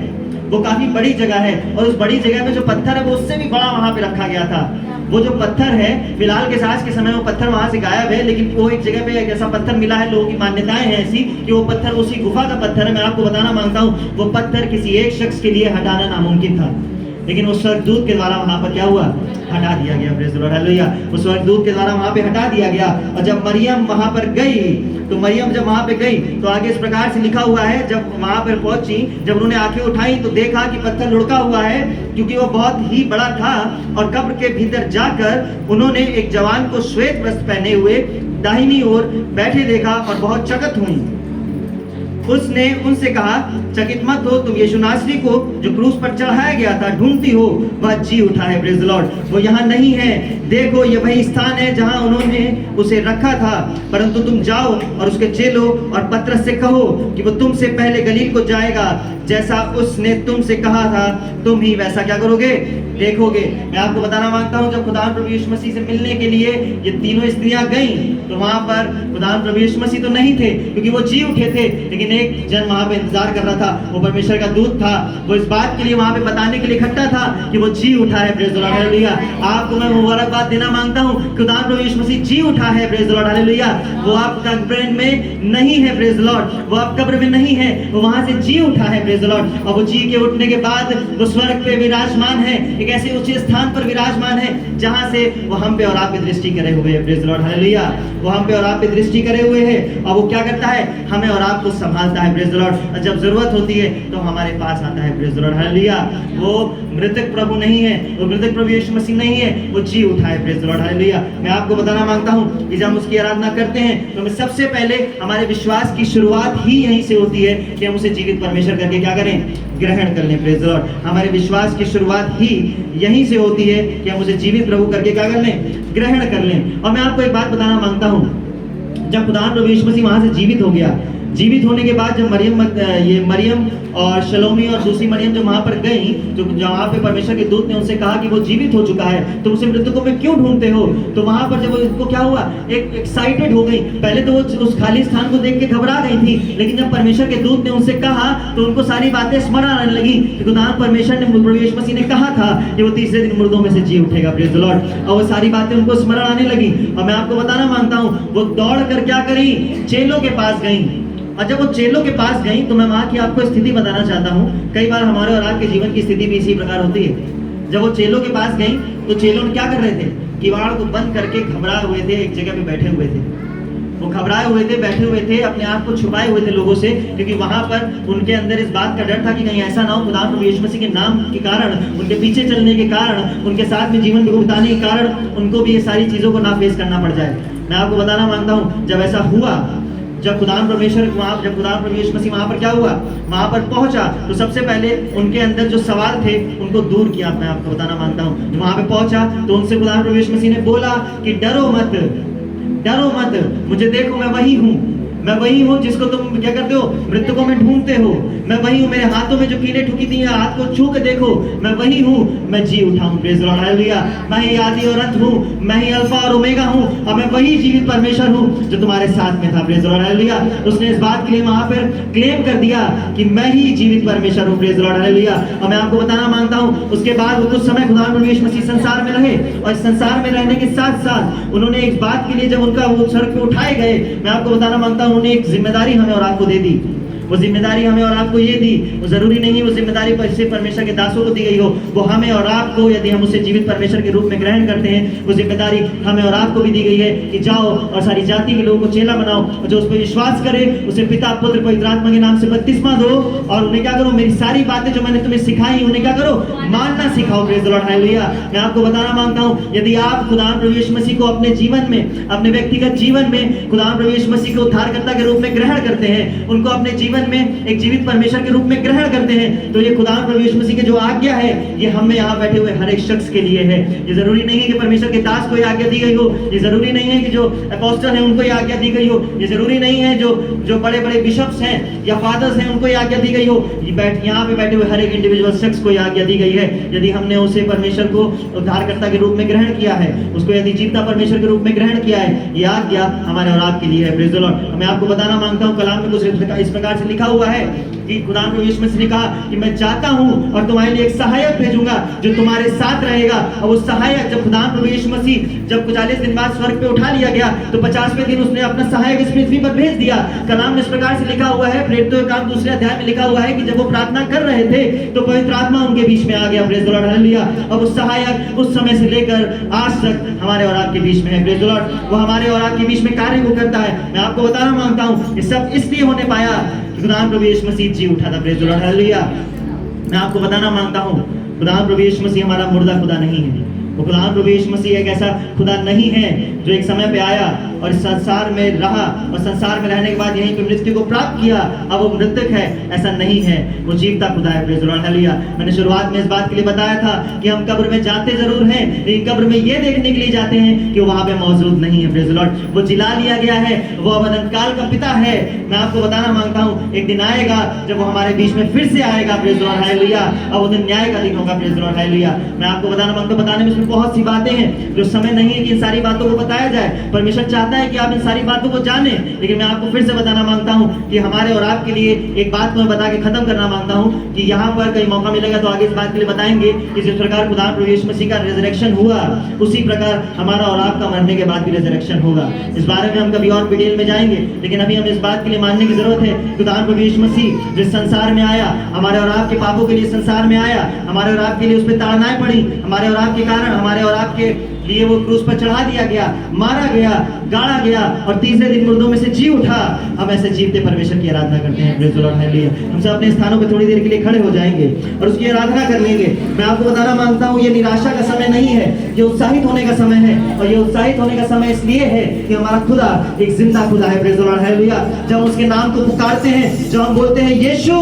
वो काफी बड़ी जगह है। और उस बड़ी जगह पे जो पत्थर है वो उससे भी बड़ा वहां पे रखा गया था। वो जो पत्थर है, फिलहाल के आज के समय में वो पत्थर वहां से गायब है, लेकिन वो एक जगह पे एक ऐसा पत्थर मिला है। लोगों की मान्यताएं हैं ऐसी कि वो पत्थर उसी गुफा का पत्थर है। मैं आपको बताना मांगता हूँ, वो पत्थर किसी एक शख्स के लिए हटाना नामुमकिन था, लेकिन उस स्वर्गदूत के द्वारा वहां पर क्या हुआ, हटा दिया गया। Praise the Lord, hallelujah. उस स्वर्गदूत के द्वारा वहां पे हटा दिया गया। और जब मरियम वहां पर गई, तो मरियम जब वहां पे गई तो आगे इस प्रकार से लिखा हुआ है, जब वहां पर पहुंची, जब उन्होंने आंखें उठाई तो देखा कि पत्थर लुढ़का हुआ है, क्योंकि वो बहुत ही बड़ा था। और कब्र के भीतर जाकर उन्होंने एक जवान को श्वेत वस्त्र पहने हुए दाहिनी ओर बैठे देखा और बहुत चकित हुई। उसने उनसे कहा, चकित मत हो, तुम यीशु नासरी को जो क्रूस पर चढ़ाया गया था ढूंढती हो, वह जी उठा है। Praise the Lord. वो यहाँ नहीं है, देखो ये वही स्थान है जहाँ उन्होंने उसे रखा था। परंतु तुम जाओ और उसके चेलों और पतरस से कहो कि वो तुमसे पहले गलील को जाएगा, जैसा उसने तुमसे कहा था, तुम ही वैसा क्या करोगे, देखोगे। मैं आपको बताना मांगता हूँ, जब खुदा प्रभु यीशु मसीह से मिलने के लिए ये तीनों स्त्रियां गईं, तो वहां पर खुदा प्रभु यीशु मसीह तो नहीं थे, क्योंकि वो जी उठे थे, लेकिन एक जन वहां पे इंतजार कर रहा था। वो परमेश्वर का दूत था, वो इस बात के लिए वहां पे बताने के लिए इकट्ठा था कि वो जी उठा है। Praise the Lord, hallelujah. आपको मैं मुबारकबाद देना मांगता हूँ, खुदा प्रभु यीशु मसीह जी उठा है। Praise the Lord, hallelujah. वो आपका कब्र में नहीं है, प्रेज द लॉर्ड, वो आप कब्र में नहीं है, वो वहां से जी उठा है। Praise the Lord. और वो जी के उठने के बाद वो स्वर्ग पे विराजमान है, एक ऐसे ऊंचे स्थान पर विराजमान है जहां से वो हम पे और आप पे दृष्टि करे हुए है। Praise the Lord, hallelujah. वो हम पे और आप पे दृष्टि करे हुए है, और वो क्या करता है, हमें और आपको संभालता है। Praise the Lord. जब जरूरत होती है तो हमारे पास आता है। Praise the Lord, hallelujah. वो मृतक प्रभु नहीं है, वो मृतक प्रभु यीशु मसीह नहीं है, वो जी उठा है। Praise the Lord, hallelujah. मैं आपको बताना मांगता हूं कि जब हम उसकी आराधना करते हैं तो हमें सबसे पहले हमारे विश्वास की शुरुआत ही यहीं से होती है कि हम उसे जीवित परमेश्वर करके क्या करें, ग्रहण कर लें। Praise the Lord. हमारे विश्वास की शुरुआत ही यहीं से होती है कि हम उसे जीवित प्रभु करके क्या कर लें, ग्रहण कर लें। और मैं आपको एक बात बताना मांगता हूं, जब खुदा प्रभु यीशु मसीह वहां से जीवित हो गया, जीवित होने के बाद जब मरियम और शलोमी और दूसरी मरियम जो वहां पर गई, जो वहां पे परमेश्वर के दूत ने उनसे कहा कि वो जीवित हो चुका है, तो उसे मृतकों में क्यों ढूंढते हो। तो वहां पर जब वो क्या हुआ, एक एक्साइटेड हो गई। पहले तो वो उस खाली स्थान को देख के घबरा गई थी, लेकिन जब परमेश्वर के दूत ने उनसे कहा तो उनको सारी बातें स्मरण आने लगी कि खुदा परमेश्वर ने प्रभु यीशु मसीह ने कहा था कि वो तीसरे दिन मुर्दों में से जी उठेगा। Praise the Lord. और वो सारी बातें उनको स्मरण आने लगी। और मैं आपको बताना मांगता हूँ, वो दौड़ कर क्या करी, चेलों के पास गई। और जब वो चेलों के पास गई तो मैं वहां की आपको स्थिति बताना चाहता हूँ। कई बार हमारे और आपके जीवन की स्थिति भी इसी प्रकार होती है। जब वो चेलों के पास गई तो चेलों ने क्या कर रहे थे, किवाड़ को बंद करके घबराए हुए थे, एक जगह पे बैठे हुए थे। वो घबराए हुए थे, बैठे हुए थे, अपने आप को छुपाए हुए थे लोगों से, क्योंकि वहां पर उनके अंदर इस बात का डर था कि कहीं ऐसा ना हो खुदा प्रभु यीशु मसीह के नाम के कारण, उनके पीछे चलने के कारण, उनके साथ में जीवन को बिताने के कारण उनको भी ये सारी चीजों को ना फेस करना पड़ जाए। मैं आपको बताना मांगता हूँ, जब ऐसा हुआ, जब खुदा प्रभु यीशु मसीह वहां पर क्या हुआ, वहां पर पहुंचा, तो सबसे पहले उनके अंदर जो सवाल थे उनको दूर किया। मैं आपको बताना मांगता हूं, वहां पे पहुंचा तो उनसे खुदा प्रभु यीशु मसीह ने बोला कि डरो मत, डरो मत, मुझे देखो, मैं वही हूं, मैं वही हूँ जिसको तुम क्या करते हो, मृतकों में ढूंढते हो। मैं वही हूँ, मेरे हाथों में जो कीले ठुकी थी, हाथ को छू के देखो, मैं वही हूँ, मैं जी उठा हूँ। Praise the Lord, hallelujah. मैं ही आदि और अंत हूँ, मैं ही अल्फा और ओमेगा हूँ, और मैं वही जीवित परमेश्वर हूँ जो तुम्हारे साथ में था। Praise the Lord, hallelujah. उसने इस बात के लिए वहां पर क्लेम कर दिया कि मैं ही जीवित परमेश्वर हूँ। Praise the Lord, hallelujah. और मैं आपको बताना मांगता हूँ, उसके बाद वो कुछ समय खुदा प्रभु यीशु मसीह संसार में रहे, और इस संसार में रहने के साथ साथ उन्होंने एक बात के लिए, जब उनका वो स्वर्ग पे उठाए गए, मैं आपको बताना मांगता हूँ, उन्होंने एक जिम्मेदारी हमें और आपको दे दी। वो जिम्मेदारी हमें और आपको ये दी, वो जरूरी नहीं है वो जिम्मेदारी सिर्फ परमेश्वर के दासों को दी गई हो, वो हमें और आपको, यदि हम उसे जीवित परमेश्वर के रूप में ग्रहण करते हैं, वो जिम्मेदारी हमें और आपको भी दी गई है कि जाओ और सारी जाति के लोगों को चेला बनाओ, और जो उस पर विश्वास करे उसे पिता पुत्र पवित्र आत्मा के नाम से बपतिस्मा दो, और उन्हें क्या करो, मेरी सारी बातें जो मैंने तुम्हें सिखाई उन्हें क्या करो, मानना सिखाओ। Praise the Lord, hallelujah. मैं आपको बताना मांगता हूँ, यदि आप खुदा प्रभु यीशु मसीह को अपने जीवन में, अपने व्यक्तिगत जीवन में खुदा प्रभु यीशु मसीह को उद्धारकर्ता के रूप में ग्रहण करते हैं, उनको अपने जीवन में एक जीवित परमेश्वर के रूप में ग्रहण करते हैं, तो ये खुदा प्रभु यीशु मसीह की जो आज्ञा है, ये हम में यहाँ बैठे हुए हर एक शख्स के लिए है। ये जरूरी नहीं है कि परमेश्वर के दास को ये आज्ञा दी गई हो, ये जरूरी नहीं है कि जो अपोस्टल हैं उनको ये आज्ञा दी गई हो, ये जरूरी नहीं है जो बड़े बड़े बिशप्स हैं या फादर्स हैं उनको ये आज्ञा दी गई हो। यहाँ पे बैठे हुए हर एक इंडिविजुअल शख्स को ये आज्ञा दी गई है, यदि हमने उसे परमेश्वर को उद्धारकर्ता के रूप में ग्रहण किया है, उसको यदि जीवता परमेश्वर के रूप में ग्रहण किया है, ये आज्ञा हमारे और आपके लिए है। Praise the Lord. मैं आपको बताना मांगता हूँ, कलाम में कुछ इस प्रकार से लिखा हुआ है कि खुदा प्रभु यीशु मसीह ने कहा कि मैं जाता हूं और तुम्हारे लिए एक सहायक भेजूंगा जो तुम्हारे साथ रहेगा। और वो सहायक, जब खुदा प्रभु यीशु मसीह जब 40 दिन बाद स्वर्ग पे उठा लिया गया, तो 50वें दिन उसने अपना सहायक इस पृथ्वी पर भेज दिया। कलाम में इस प्रकार से लिखा हुआ है, प्रेरितों के काम 2 अध्याय में लिखा हुआ है कि जब वो प्रार्थना कर रहे थे तो पवित्र आत्मा उनके बीच में आ गया। Praise the Lord, hallelujah. और वो सहायक उस समय से लेकर आज तक हमारे और आपके बीच में है। Praise the Lord. वो हमारे और आपके बीच में कार्य को करता है। मैं आपको बताना मांगता हूँ, ये सब इसलिए होने पाया खुदा प्रभु यीशु मसीह जी उठा था। Praise the Lord, hallelujah. मैं आपको बताना मांगता हूँ, खुदा प्रभु यीशु मसीह हमारा मुर्दा खुदा नहीं है, वो खुदा प्रभु यीशु मसीह एक ऐसा खुदा नहीं है जो एक समय पे आया और इस संसार में रहा और संसार में रहने के बाद यहीं पे मृत्यु को प्राप्त किया, अब वो मृतक है, ऐसा नहीं है। वो जीवता खुदा है। Praise the Lord, hallelujah. मैंने शुरुआत में इस बात के लिए बताया था कि हम कब्र में जाते जरूर हैं, लेकिन कब्र में ये देखने के लिए जाते हैं कि वहां पे मौजूद नहीं है। प्रेज़ द लॉर्ड, वो जिला लिया गया है, वो अब अनंत काल का पिता है। मैं आपको बताना मांगता हूँ, एक दिन आएगा जब वो हमारे बीच में फिर से आएगा। Praise the Lord, hallelujah. अब वो दिन न्याय का दिन होगा। Praise the Lord, hallelujah. मैं आपको बताना मांगता हूँ, बताने में इसमें बहुत सी बातें हैं जो समय नहीं है कि इन सारी बातों को बताया जाए। परमेश्वर चाहता है कि आप इन सारी बातों को जाने, लेकिन मैं आपको फिर से बताना मांगता हूं कि हमारे और आपके लिए एक बात को मैं बता के खत्म करना मांगता हूं कि यहाँ पर कहीं मौका मिलेगा तो आगे इस बात के लिए बताएंगे कि जिस प्रकार खुदा प्रभु यीशु मसीह का रिजरेक्शन हुआ, उसी प्रकार हमारा और आपका मरने के बाद भी रिजरेक्शन होगा। इस बारे में हम कभी और डिटेल में जाएंगे, लेकिन अभी हमें इस बात के लिए मानने की जरूरत है खुदा प्रभु यीशु मसीह जिस संसार में आया, हमारे और आपके पापों के लिए संसार में आया, हमारे और आपके लिए उस पर ताड़नाएं पड़ी, हमारे और आपके कारण हमारे और आपके लिए वो क्रूस पर चढ़ा दिया गया, मारा गया, गाड़ा गया और तीसरे दिन मुर्दों में से जी उठा। हम ऐसे जीवते परमेश्वर की आराधना करते हैं। Praise the Lord, hallelujah. हम सब अपने स्थानों पे थोड़ी देर के लिए खड़े हो जाएंगे और उसकी आराधना कर लेंगे। मैं आपको बताना मांगता हूँ, ये निराशा का समय नहीं है, ये उत्साहित होने का समय है। और ये उत्साहित होने का समय इसलिए है कि हमारा खुदा एक जिंदा खुदा है। Praise the Lord, hallelujah. जब उसके नाम को पुकारते हैं, जब हम बोलते हैं यीशु,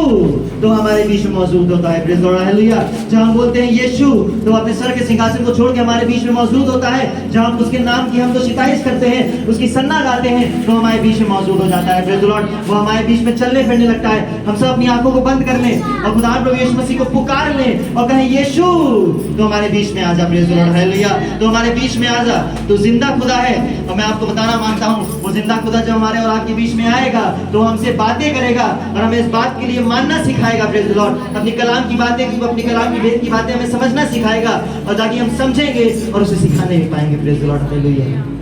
तो हमारे बीच में मौजूद होता है। Praise the Lord, hallelujah. जब हम बोलते हैं यीशु, तो अपने सर के सिंहासन को छोड़ के हमारे बीच में मौजूद होता है। जब हम उसके नाम की हम तो शिकायत करते हैं, उसकी सन्ना गाते हैं, तो हमारे बीच में मौजूद हो जाता है। प्रेज़ द लॉर्ड, वो हमारे बीच में चलने फिरने लगता है। हम सब अपनी आंखों को बंद कर लें और खुदा प्रभु यीशु मसीह को पुकार लें और कहें यीशु, तो हमारे बीच में आ जा। Praise the Lord, hallelujah. तो हमारे बीच में आ जा, तो जिंदा खुदा है। और मैं आपको बताना मांगता हूँ, वो जिंदा खुदा जब हमारे और आपके बीच में आएगा तो हमसे बातें करेगा और हमें इस बात के लिए मानना सिखाएगा। प्रेज़ द लॉर्ड, अपनी कलाम की बातें, अपनी कलाम की भेद की बातें हमें समझना सिखाएगा और ताकि हम समझेंगे और उसे सिखाने भी पाएंगे। Praise the Lord, hallelujah.